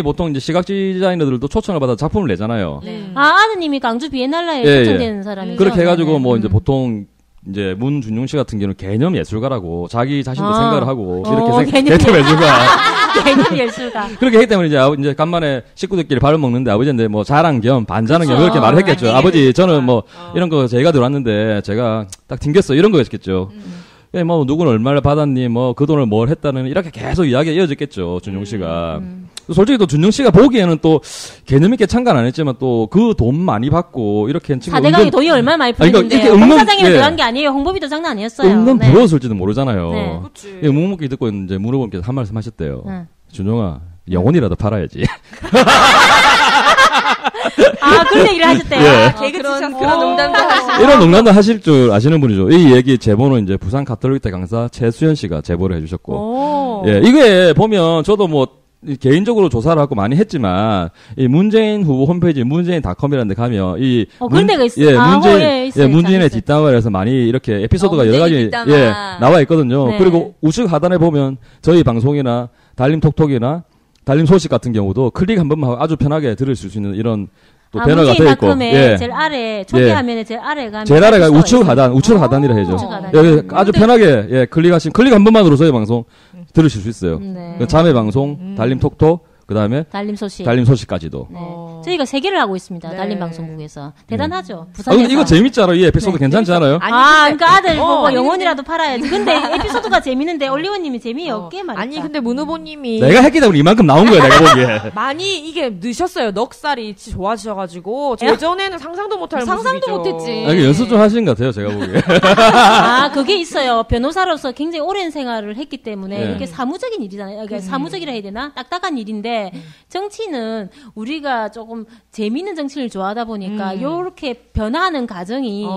보통 이제 시각 디자이너들도 초청을 받아 작품을 내잖아요. 아드님이 광주 비엔날레에 초청되는 사람이죠. 그렇게 해가지고 이제 보통 이제 문준용 씨 같은 경우는 개념 예술가라고 자기 자신도 생각을 하고 이렇게 개념 예술가. 개념 예술가. 그렇게 하기 때문에 이제 간만에 식구들끼리 밥을 먹는데 아버지한테 뭐 자랑 겸 반자랑 겸 이렇게 말을 했겠죠. 아버지 저는 뭐 이런 거 저희가 들어왔는데 제가 딱 튕겼어 이런 거였겠죠. 뭐 누구는 얼마를 받았니 뭐 그 돈을 뭘 했다는 이렇게 계속 이야기가 이어졌겠죠. 준용 씨가. 솔직히 또 준용 씨가 보기에는 또 개념 있게 참관 안 했지만 또 그 돈 많이 받고 이렇게 한 친구 4대강이 돈이 얼마나 많이 풀리는데 홍사장이나 들어간 게 아니에요. 홍보비도 장난 아니었어요. 은근 부러웠을지도 모르잖아요. 묵묵히 듣고 있는데 문호범께서 한 말씀 하셨대요. 준용아 영혼이라도 팔아야지. 그런 얘기를 하셨대요. 그런 농담도 하시고. 이런 농담도 하실 줄 아시는 분이죠. 이 얘기 제보는 이제 부산 가톨릭대 강사 최수연 씨가 제보를 해주셨고. 이게 보면 저도 뭐 개인적으로 조사를 하고 많이 했지만 이 문재인 후보 홈페이지 문재인닷컴이라는 데 가면 그런 데가 있어요. 문재인의 뒷담화에서 많이 이렇게 에피소드가 여러 가지 나와 있거든요. 그리고 우측 하단에 보면 저희 방송이나 달림톡톡이나 달림 소식 같은 경우도 클릭 한 번만 하고 아주 편하게 들을 수 있는 이런 또 배너가 돼 있고. 제일 아래 초기 화면에 제일 아래 가면 제일 아래가 우측 하단이라 해죠. 여기 아주 편하게 클릭 한 번만으로 저희 방송 들으실 수 있어요. 자매 방송, 달림 톡톡, 그다음에 달림 소식까지도. 저희가 3개를 하고 있습니다. 달림 방송국에서. 대단하죠. 부산에서. 이거 재밌지 않아요? 이 에피소드 괜찮지 않아요? 그러니까 아들 뭐 영혼이라도 팔아야지. 근데 에피소드가 재밌는데 올리원님이 재미없게 말했다. 아니 근데 문 후보님이 내가 했기 때문에 이만큼 나온 거야 내가 보기에. 많이 이게 넣으셨어요. 넉살이 좋아지셔가지고 예전에는 상상도 못할 상상도 모습이죠. 못했지. 이게 연습 좀 하신 것 같아요 제가 보기에. 그게 있어요. 변호사로서 굉장히 오랜 생활을 했기 때문에 이게 사무적인 일이잖아요. 그러니까 사무적이라 해야 되나? 딱딱한 일인데 정치는 우리가 조금 재미있는 정치를 좋아하다 보니까 요렇게 변화하는 과정이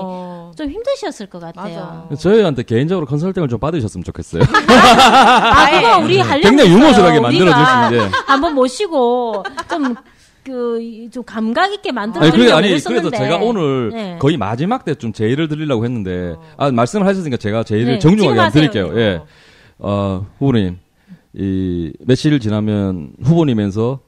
좀 힘드셨을 것 같아요. 맞아. 저희한테 개인적으로 컨설팅을 좀 받으셨으면 좋겠어요. 그거 우리 하려고 굉장히 유머스럽게 만들어주시는데 한번 모시고 좀 좀 감각 있게 만들어주려고 그래서 제가 오늘 네. 거의 마지막 때쯤 제의를 드리려고 했는데, 말씀을 하셨으니까 제가 제의를 네, 정중하게 안 지금 드릴게요. 예. 후보님, 며칠 지나면 후보님에서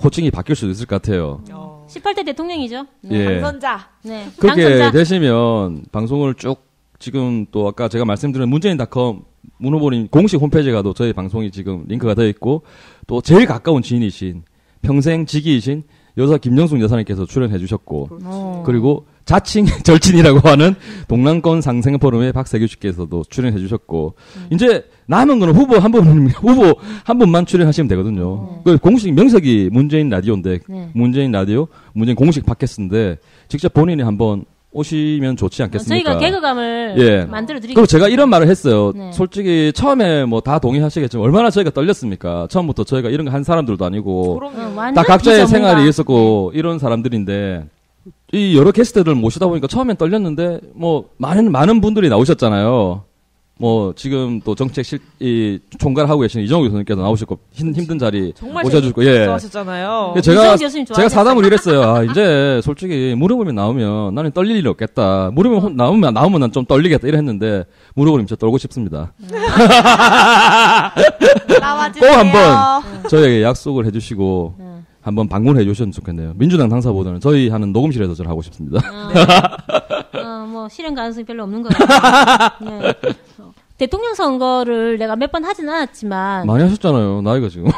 호칭이 바뀔 수도 있을 것 같아요. 18대 대통령이죠. 예. 당선자. 네. 그렇게 당선자. 되시면 방송을 쭉 지금 또 아까 제가 말씀드린 문재인.com 문 후보님 공식 홈페이지에 가도 저희 방송이 지금 링크가 되어 있고 또 제일 가까운 지인이신 평생 직위이신 여사 김정숙 여사님께서 출연해 주셨고 그리고 자칭 절친이라고 하는 동남권 상생 포럼의 박세규 씨께서도 출연해 주셨고 이제 남은 거는 후보 한 분만 출연하시면 되거든요. 그 공식 명색이 문재인 라디오인데 문재인 라디오 문재인 공식 팟캐스트인데 직접 본인이 한번 오시면 좋지 않겠습니까? 저희가 개그감을 만들어 드리겠습니다. 그리고 제가 이런 말을 했어요. 네. 솔직히 처음에 뭐 다 동의하시겠지만 얼마나 저희가 떨렸습니까? 처음부터 저희가 이런 거 한 사람들도 아니고 다 각자의 생활이 있었고 이런 사람들인데 이 여러 게스트들을 모시다 보니까 처음엔 떨렸는데 뭐 많은 분들이 나오셨잖아요. 뭐 지금 또 정책 총괄하고 계신 이정우 교수님께서 나오셨고 힘든 자리 오셔주고 좋아하셨잖아요. 제가 사담을 이랬어요. 이제 솔직히 무릎을 나오면 나는 떨릴 일이 없겠다. 무릎을 나오면 난 좀 떨리겠다 이랬는데 무릎을 진짜 떨고 싶습니다. 꼭 한번 저에게 약속을 해주시고 한번 방문해 주셨으면 좋겠네요. 민주당 당사보다는 저희 하는 녹음실에서 저를 하고 싶습니다. 뭐 실현 가능성이 별로 없는 것 같아요. 네. 대통령 선거를 내가 몇 번 하진 않았지만 많이 하셨잖아요. 나이가 지금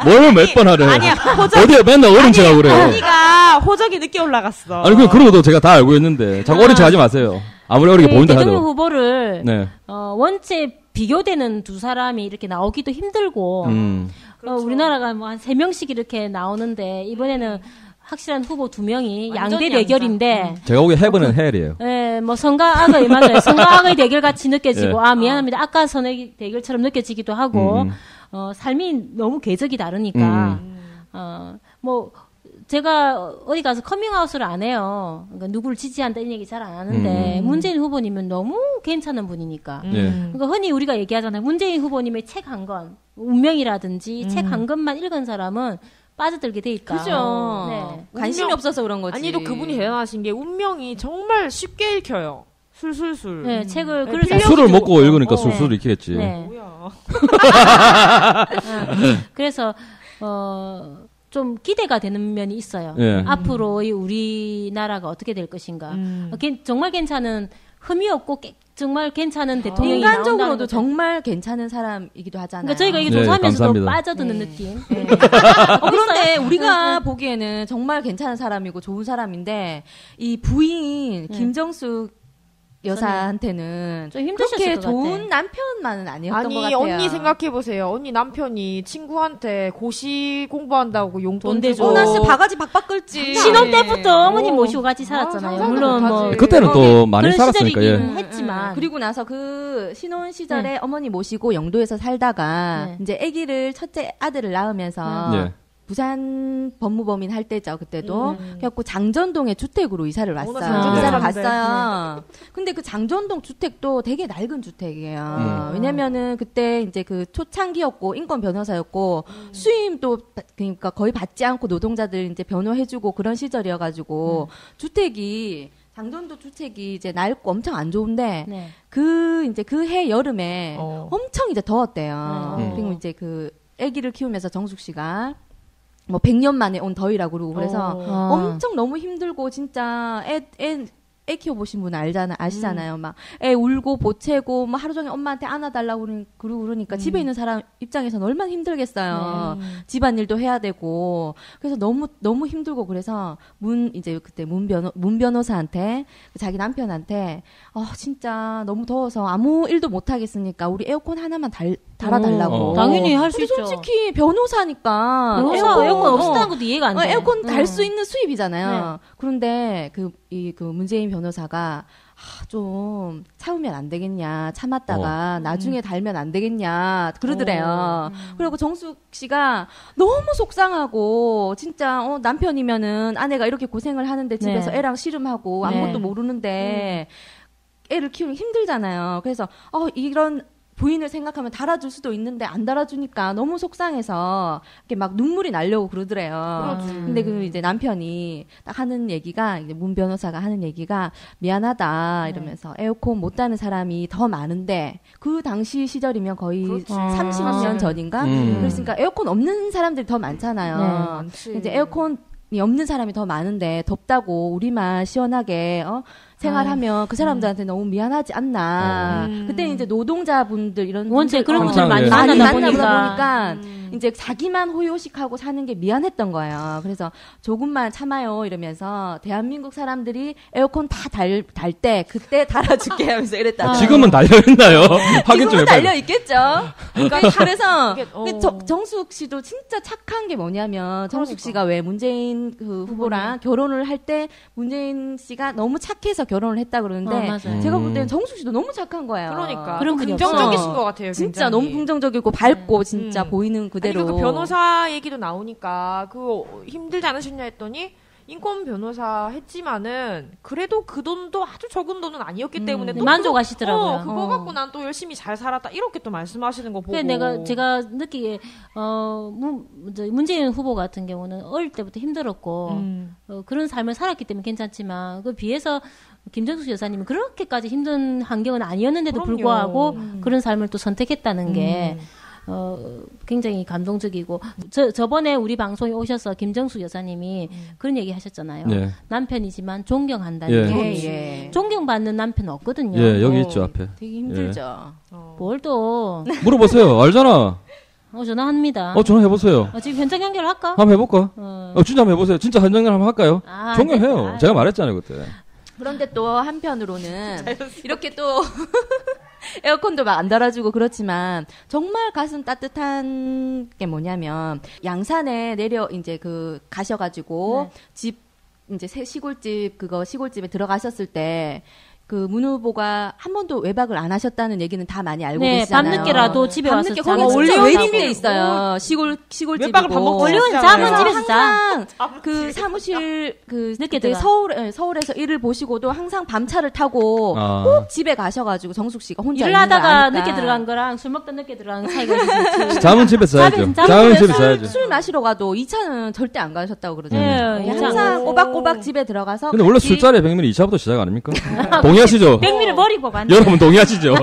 뭘 몇 번 하래. 아니야. 어디에 맨날 어린 척하고 그래. 언니가 호적이 늦게 올라갔어. 아니 그러고도 제가 다 알고 있는데 자꾸 어린 척하지 마세요. 아무리 어리게 보인다 대통령 해도. 후보를 네. 원체 비교되는 두 사람이 이렇게 나오기도 힘들고 그렇죠. 우리나라가 뭐 한 3명씩 이렇게 나오는데 이번에는 확실한 후보 2명이 양대 완전히 대결인데 제가 보기에 해븐은 헬이에요. 예, 뭐 성과 악의 맞아요. 성과 악의 대결 같이 느껴지고 미안합니다. 아까 선의 대결처럼 느껴지기도 하고 삶이 너무 궤적이 다르니까 뭐 제가 어디 가서 커밍아웃을 안 해요. 그러니까 누구를 지지한다 이런 얘기 잘 안 하는데 문재인 후보님은 너무 괜찮은 분이니까. 그러니까 흔히 우리가 얘기하잖아요. 문재인 후보님의 책 한 권, 운명이라든지 책 한 권만 읽은 사람은 빠져들게 돼 있다. 그죠. 네. 관심이 없어서 그런 거지. 아니, 또 그분이 대단하신 게 운명이 정말 쉽게 읽혀요. 술술술. 네, 책을 술을 먹고 읽으니까 술술 읽히겠지. 네. 뭐야. 그래서 좀 기대가 되는 면이 있어요. 앞으로의 우리나라가 어떻게 될 것인가. 정말 괜찮은 흠이 없고 정말 괜찮은 대통령이 인간적으로도 정말 괜찮은 사람이기도 하잖아요. 그러니까 저희가 이게 조사하면서도 빠져드는 느낌. 네. 그런데 우리가 보기에는 정말 괜찮은 사람이고 좋은 사람인데 이 부인 김정숙 여사한테는 좀 힘드셨을 그렇게 것 좋은 남편만은 아니었던 것 아니, 같아요. 언니 생각해보세요. 언니 남편이 친구한테 고시 공부한다고 용돈 대줘. 나 진짜 바가지 박박 끌지. 신혼 때부터 어머님 모시고 같이 살았잖아요. 물론 뭐 그때는 또 많이 살았으니까. 했지만 그리고 나서 그 신혼 시절에 어머니 모시고 영도에서 살다가 이제 아기를 첫째 아들을 낳으면서 부산 법무법인 할 때죠, 그때도. 그래갖고 장전동에 주택으로 이사를 왔어요. 이사를 갔어요. 근데 그 장전동 주택도 되게 낡은 주택이에요. 왜냐면은 그때 이제 그 초창기였고, 인권 변호사였고, 수임도 그러니까 거의 받지 않고 노동자들 이제 변호해주고 그런 시절이어가지고, 주택이, 장전도 주택이 이제 낡고 엄청 안 좋은데, 그 해 여름에 엄청 이제 더웠대요. 그리고 이제 그 아기를 키우면서 정숙 씨가 뭐 100년 만에 온 더위라고 그러고 그래서 엄청 너무 힘들고 진짜 애 키워보신 분 아시잖아요. 막 애 울고 보채고 뭐 하루 종일 엄마한테 안아달라고 그러니까 집에 있는 사람 입장에서는 얼마나 힘들겠어요. 집안일도 해야 되고 그래서 너무 힘들고 그래서 그때 문 변호사한테 자기 남편한테 진짜 너무 더워서 아무 일도 못 하겠으니까 우리 에어컨 하나만 달아달라고. 당연히 할 수 있죠. 솔직히 변호사니까 에어컨 없었다는 것도 이해가 안 돼. 에어컨 달 수 있는 수입이잖아요. 그런데 그 문재인 변호사가 좀 참으면 안 되겠냐, 참았다가 나중에 달면 안 되겠냐 그러더래요. 그리고 정숙 씨가 너무 속상하고 진짜 남편이면은 아내가 이렇게 고생을 하는데 집에서 애랑 씨름하고 아무것도 모르는데 애를 키우기 힘들잖아요. 그래서 이런 부인을 생각하면 달아줄 수도 있는데 안 달아주니까 너무 속상해서 이렇게 막 눈물이 나려고 그러더래요. 근데 그 이제 남편이 딱 하는 얘기가 이제 문 변호사가 하는 얘기가 미안하다 이러면서 에어컨 못 다는 사람이 더 많은데 그 당시 시절이면 거의 30년 전인가? 그랬으니까 에어컨 없는 사람들이 더 많잖아요. 이제 에어컨 없는 사람이 더 많은데 덥다고 우리만 시원하게 생활하면 그 사람들한테 너무 미안하지 않나. 그때 이제 노동자분들 이런 원체 그런 분들 한창, 많이 예. 만나다 보니까 이제 자기만 호요식하고 사는 게 미안했던 거예요. 그래서 조금만 참아요 이러면서 대한민국 사람들이 에어컨 다 달 때 그때 달아줄게 하면서 이랬다. 지금은 달려있나요? 확인 좀 지금은 해봐요. 달려 있겠죠. 그래서 이게, 정숙 씨도 진짜 착한 게 뭐냐면 정숙 씨가 왜 문재인 그 후보랑 결혼을 할 때 문재인 씨가 너무 착해서 결혼을 했다 그러는데 맞아요. 제가 볼 때는 정숙 씨도 너무 착한 거예요. 그러니까 그런 분이 긍정적이신 없어. 것 같아요. 진짜 굉장히. 너무 긍정적이고 밝고 진짜 보이는 그대로. 아니, 그 변호사 얘기도 나오니까 그 힘들지 않으셨냐 했더니 인권 변호사 했지만은 그래도 그 돈도 아주 적은 돈은 아니었기 때문에 또 만족하시더라고요. 그거 갖고 난 또 열심히 잘 살았다 이렇게 또 말씀하시는 거 보고. 제가 느끼기에 문재인 후보 같은 경우는 어릴 때부터 힘들었고 그런 삶을 살았기 때문에 괜찮지만 그 비해서 김정숙 여사님은 그렇게까지 힘든 환경은 아니었는데도 그럼요. 불구하고 그런 삶을 또 선택했다는 게 굉장히 감동적이고 저번에 우리 방송에 오셔서 김정숙 여사님이 그런 얘기 하셨잖아요. 예. 남편이지만 존경한다는 예. 게 예. 존경받는 남편 없거든요. 예, 여기 있죠, 앞에. 되게 힘들죠. 뭘 또 물어보세요. 알잖아. 전화합니다. 전화해보세요. 지금 현장 연결할까? 한번 해볼까? 진짜 한번 해보세요. 진짜 현장을 한번 할까요? 존경해요. 네. 제가 말했잖아요, 그때. 그런데 또 한편으로는 이렇게 또 에어컨도 막 안 달아주고 그렇지만 정말 가슴 따뜻한 게 뭐냐면 양산에 이제 가셔가지고 집 이제 시골집에 들어가셨을 때 그 문 후보가 한 번도 외박을 안 하셨다는 얘기는 다 많이 알고 계시잖아요. 밤늦게라도 집에 와서 밤늦게 거기 진짜 외림돼 있어요. 시골집이고 외박을 밥 먹고 원래는 하시잖아요. 잠은 집에서 자. 항상 그 사무실 늦게 그때 들어가. 서울에서 일을 보시고도 항상 밤차를 타고 꼭 집에 가셔가지고 정숙 씨가 혼자 일을 있는 거 하다가 아니까. 늦게 들어간 거랑 술 먹다 늦게 들어간 차이가 있지. 잠은 집에서 자야죠. 잠은 잠은 집에서 자야죠. 술 마시러 가도 2차는 절대 안 가셨다고 그러잖아요. 예, 항상 꼬박꼬박 집에 들어가서 근데 원래 술자리에 백미는 2차부터 시작 아닙니까? 동의하시죠? 백미를 버리고 갔네. 여러분 동의하시죠?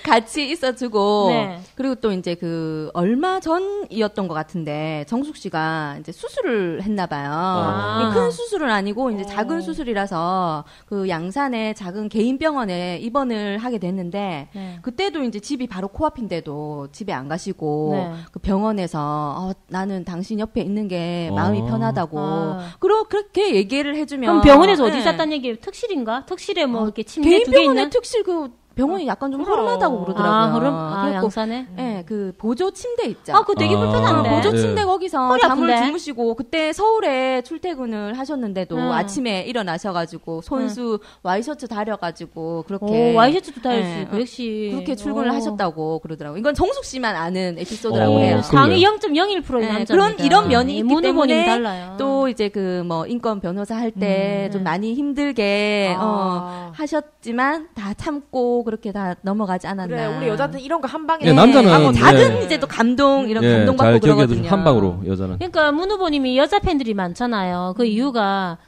같이 있어주고 네. 그리고 또 이제 그 얼마 전이었던 것 같은데 정숙 씨가 이제 수술을 했나 봐요. 큰 수술은 아니고 이제 작은 수술이라서 그 양산의 작은 개인 병원에 입원을 하게 됐는데 네. 그때도 이제 집이 바로 코앞인데도 집에 안 가시고 네. 그 병원에서 나는 당신 옆에 있는 게 마음이 편하다고 그렇게 얘기를 해주면 그럼 병원에서 어디 네. 쌌다는 얘기예요? 특실인가? 특실에 뭐 이렇게 침대 개인 두 개 병원에 있는? 특실 그 병원이 약간 좀 허름하다고 그러더라고요. 그래갖고 양산에? 예, 그 보조 침대 있죠. 그거 되게 불편한데. 보조 예. 침대 거기서 허리 잠을 아픈데? 주무시고 그때 서울에 출퇴근을 하셨는데도 아침에 일어나셔가지고 손수 와이셔츠 다려가지고 그렇게 와이셔츠도 다릴 수 예, 있고 역시 그렇게 출근을 하셨다고 그러더라고요. 이건 정숙 씨만 아는 에피소드라고 해요. 상위 0.01%의 네, 남자입니다. 이런 면이 있기 문 후보님 때문에 달라요. 또 이제 그 뭐 인권 변호사 할 때 좀 많이 힘들게 하셨지만 다 참고 그렇게 다 넘어가지 않았나. 그래 우리 여자한테 이런 거 한 방에 예, 남자는 작은 예. 이제 또 감동 이런 예, 감동받고 잘 기억해도 그러거든요. 한 방으로 여자는. 그러니까 문 후보님이 여자 팬들이 많잖아요. 그 이유가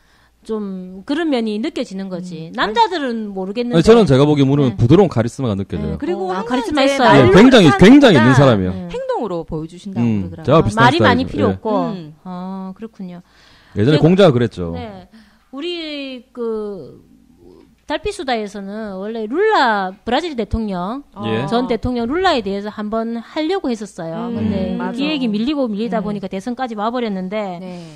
좀 그런 면이 느껴지는 거지. 남자들은 모르겠는데. 아니, 저는 제가 보기에 문은 부드러운 카리스마가 느껴져요. 그리고 항상 카리스마 이제 있어요. 예, 말로 굉장히 하는 굉장히 있는 것보다 사람이에요. 행동으로 보여주신다고 그러더라고요. 제가 비슷한 말이 많이 스타일이죠. 필요 예. 없고. 그렇군요. 예전에 공자가 그랬죠. 네. 우리 달빛수다에서는 원래 룰라 브라질 대통령 예. 전 대통령 룰라에 대해서 한번 하려고 했었어요. 근데 맞아. 기획이 밀리다 보니까 대선까지 와버렸는데 네.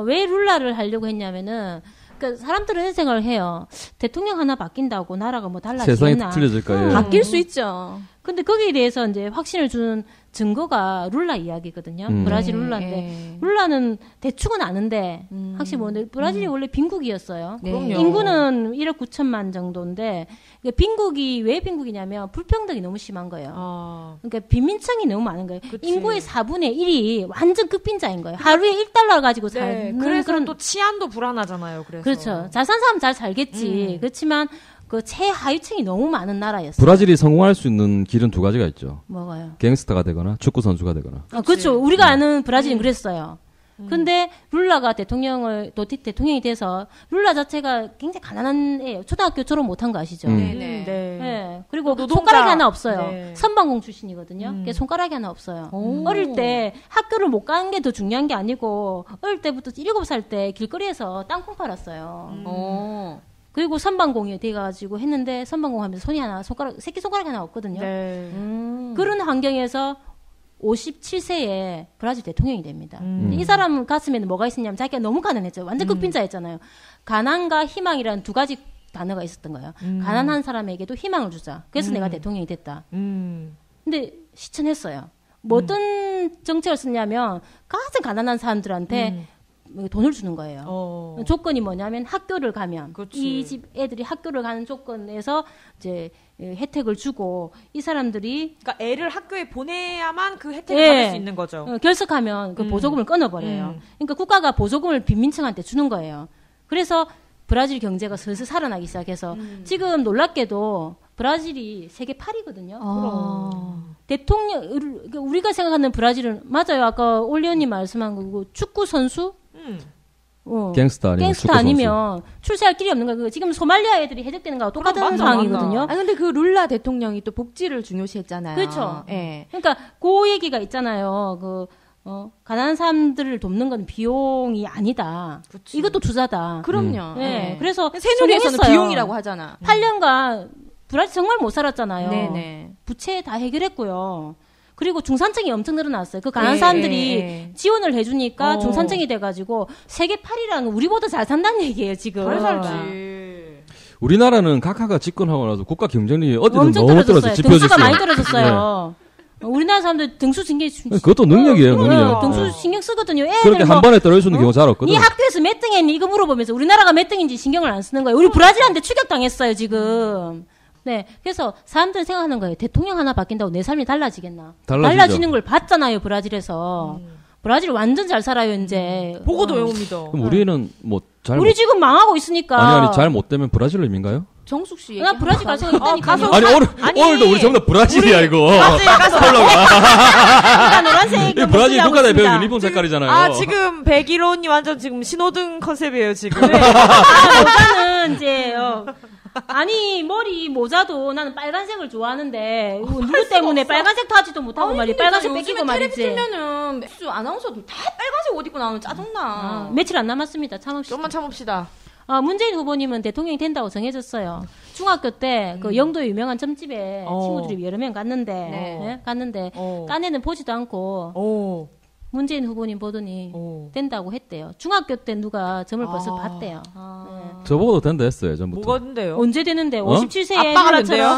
왜 룰라를 하려고 했냐면은 그러니까 사람들은 이런 생각을 해요. 대통령 하나 바뀐다고 나라가 뭐 세상이 달라지겠나? 틀려질까? 예. 바뀔 수 있죠. 근데 거기에 대해서 이제 확신을 주는 증거가 룰라 이야기거든요. 브라질 룰라인데 룰라는 대충은 아는데 확실히 모르는데 브라질이 원래 빈국이었어요. 네. 그럼요. 인구는 1억 9천만 정도인데 그러니까 빈국이 왜 빈국이냐면 불평등이 너무 심한 거예요. 그러니까 빈민층이 너무 많은 거예요. 그치. 인구의 4분의 1이 완전 급빈자인 거예요. 하루에 1달러 가지고 네, 사는 그래서 그런 또 치안도 불안하잖아요. 그래서 그렇죠. 잘 산 사람 잘 살겠지. 그렇지만 그 최하위층이 너무 많은 나라였어요. 브라질이 성공할 수 있는 길은 두 가지가 있죠. 뭐가요? 갱스터가 되거나 축구 선수가 되거나. 그렇죠. 우리가 아는 브라질은 그랬어요. 근데 룰라가 대통령이 돼서 룰라 자체가 굉장히 가난한 애예요. 초등학교 졸업 못한 거 아시죠? 네네. 네. 그리고 노동자. 손가락이 하나 없어요. 네. 선방공 출신이거든요. 그래서 손가락이 하나 없어요. 어릴 때 학교를 못 가는 게 더 중요한 게 아니고 어릴 때부터 7살 때 길거리에서 땅콩 팔았어요. 그리고 선방공이 돼가지고 했는데 선방공 하면서 새끼 손가락이 하나 없거든요. 네. 그런 환경에서 57세에 브라질 대통령이 됩니다. 이 사람 가슴에는 뭐가 있었냐면 자기가 너무 가난했죠. 완전 극빈자였잖아요. 가난과 희망이라는 두 가지 단어가 있었던 거예요. 가난한 사람에게도 희망을 주자. 그래서 내가 대통령이 됐다. 근데 실천했어요. 뭐 어떤 정책을 썼냐면 가장 가난한 사람들한테 돈을 주는 거예요. 조건이 뭐냐면 학교를 가면 이 집 애들이 학교를 가는 조건에서 이제 혜택을 주고 이 사람들이 그러니까 애를 학교에 보내야만 그 혜택을 받을 수 있는 거죠. 결석하면 그 보조금을 끊어버려요. 그러니까 국가가 보조금을 빈민층한테 주는 거예요. 그래서 브라질 경제가 슬슬 살아나기 시작해서 지금 놀랍게도 브라질이 세계 8위거든요. 대통령 우리가 생각하는 브라질은 맞아요. 아까 올리언님 말씀한 거고 축구 선수 갱스터 아니면 출세할 길이 없는 거예요. 지금 소말리아 애들이 해적되는 거하고 똑같은 상황이거든요. 근데 그 룰라 대통령이 또 복지를 중요시했잖아요. 그렇죠. 예. 그러니까 그 얘기가 있잖아요. 가난한 사람들을 돕는 건 비용이 아니다. 그치. 이것도 투자다. 그럼요. 네. 그래서 새누리에서는 성공했어요. 비용이라고 하잖아. 8년간 브라질 정말 못 살았잖아요. 네네. 부채 다 해결했고요. 그리고 중산층이 엄청 늘어났어요. 그 가난한 사람들이 지원을 해주니까 중산층이 돼가지고 세계 8위라는 우리보다 잘 산다는 얘기예요, 지금. 잘 살지. 우리나라는 각하가 집권하고 나서 국가 경쟁력이 어디든 엄청 너무 떨어졌어요. 지표졌어요. 등수가 많이 떨어졌어요. 우리나라 사람들 등수 신경 그것도 능력이에요, 능력. 등수 신경 쓰거든요. 애들 그렇게 한 번에 떨어지는 경우 잘 없거든. 이 학교에서 몇 등했니? 이거 물어보면서 우리나라가 몇 등인지 신경을 안 쓰는 거예요. 우리 브라질한테 추격당했어요, 지금. 네. 그래서 사람들은 생각하는 거예요. 대통령 하나 바뀐다고 내 삶이 달라지겠나? 달라지는 걸 봤잖아요, 브라질에서. 브라질 완전 잘 살아요, 이제. 보고도 외웁니다. 그럼 우리는 뭐 잘 우리 지금 망하고 있으니까. 아니 잘 못 되면 브라질 의미인가요? 정숙 씨. 나 브라질 갈 생각 있다니까요. 아니 오늘도 우리 전부 다 브라질이야 이거. 노란색. 브라질 국가대표 유니폼 색깔이잖아요. 지금 101호님 완전 지금 신호등 컨셉이에요 지금. 네. 모자는 이제 아니 머리 모자도 나는 빨간색을 좋아하는데 누구 때문에 빨간색 타지도 못하고 말이야. 빨간색 뺏기고 말이지. 텔레비 틀면은 맥주 아나운서도 다 빨간색 옷 입고 나오면 짜증나. 며칠 안 남았습니다. 참읍시다. 좀만 참읍시다. 문재인 후보님은 대통령이 된다고 정해졌어요. 중학교 때 그 영도의 유명한 점집에 친구들이 여러 명 갔는데 갔는데 딴 애는 보지도 않고 문재인 후보님 보더니 된다고 했대요. 중학교 때 누가 점을 벌써 봤대요. 네. 저보고도 된다 했어요 전부터. 뭐가 된대요? 언제 되는데? 57세에 아빠가 된대요?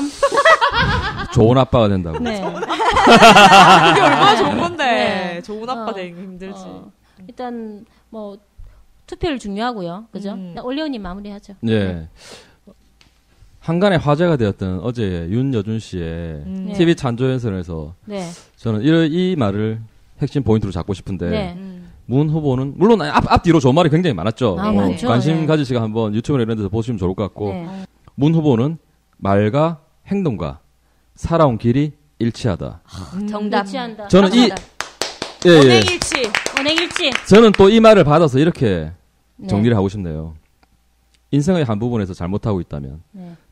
좋은 아빠가 된다고. 네. 그게 얼마나 좋은 건데. 네. 좋은 아빠 되기 힘들지. 일단 뭐 투표율 중요하고요. 그죠? 올리언님 마무리하죠. 예. 한간에 화제가 되었던 어제 윤여준 씨의 TV 찬조연설에서 저는 이 말을 핵심 포인트로 잡고 싶은데 문 후보는 물론 앞뒤로 좋은 말이 굉장히 많았죠. 많죠. 관심 가지시가 한번 유튜브나 이런 데서 보시면 좋을 것 같고 문 후보는 말과 행동과 살아온 길이 일치하다. 정답. 일치한다. 저는 언행일치. 언행일치. 저는 또 이 말을 받아서 이렇게 정리를 하고 싶네요. 인생의 한 부분에서 잘못하고 있다면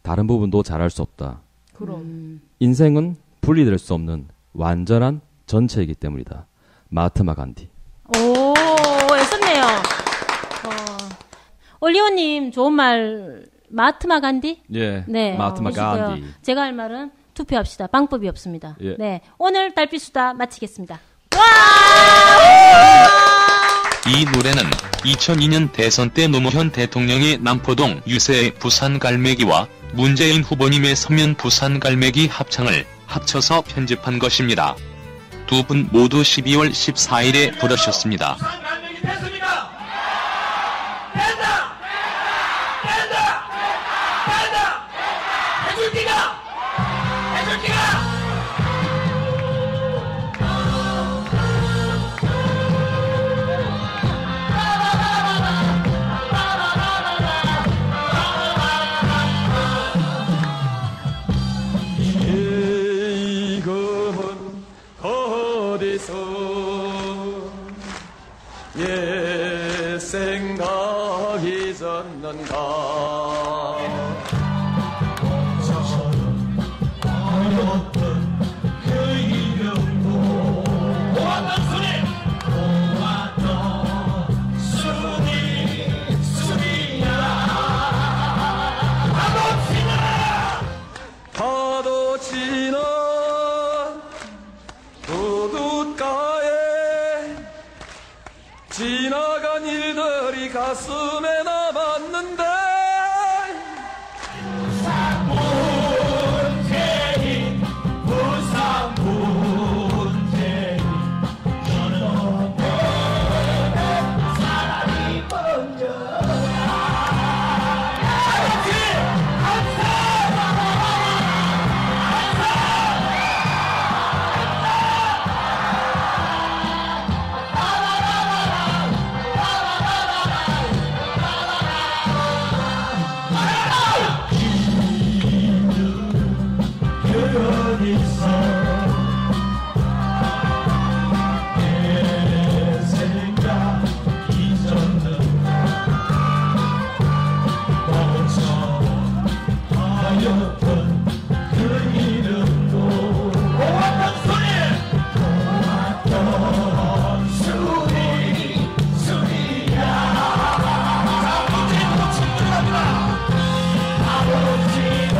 다른 부분도 잘할 수 없다. 그럼. 인생은 분리될 수 없는 완전한 전체이기 때문이다. 마하트마 간디. 오, 애썼네요. 올리오님 좋은 말 마하트마 간디? 예. 네. 마하트마 간디. 제가 할 말은 투표합시다. 방법이 없습니다. 예. 네. 오늘 달빛수다 마치겠습니다. 이 노래는 2002년 대선 때 노무현 대통령이 남포동 유세의 부산 갈매기와 문재인 후보님의 서면 부산 갈매기 합창을 합쳐서 편집한 것입니다. 두 분 모두 12월 14일에 부르셨습니다. 옛 생각이 졌는가 어렸던 그 이름도 보았던 소리 보았던 순이야 파도 치는 우둣가에 지나간 일들이 가슴에 남았는데 부산문재인 부산문재인 너는 사랑이 먼저 있어 내 생각 잊었는가 멈춰하였던 그 이름도 보았던 소리 보았던 순이야 자 문제부터 충분합니다 아버지는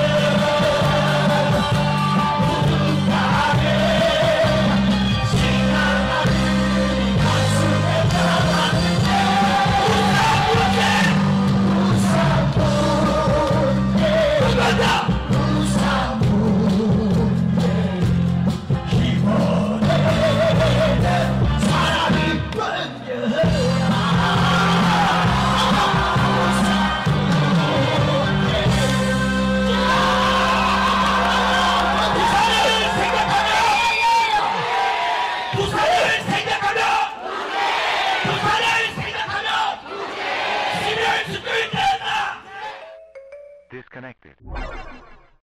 Disconnected.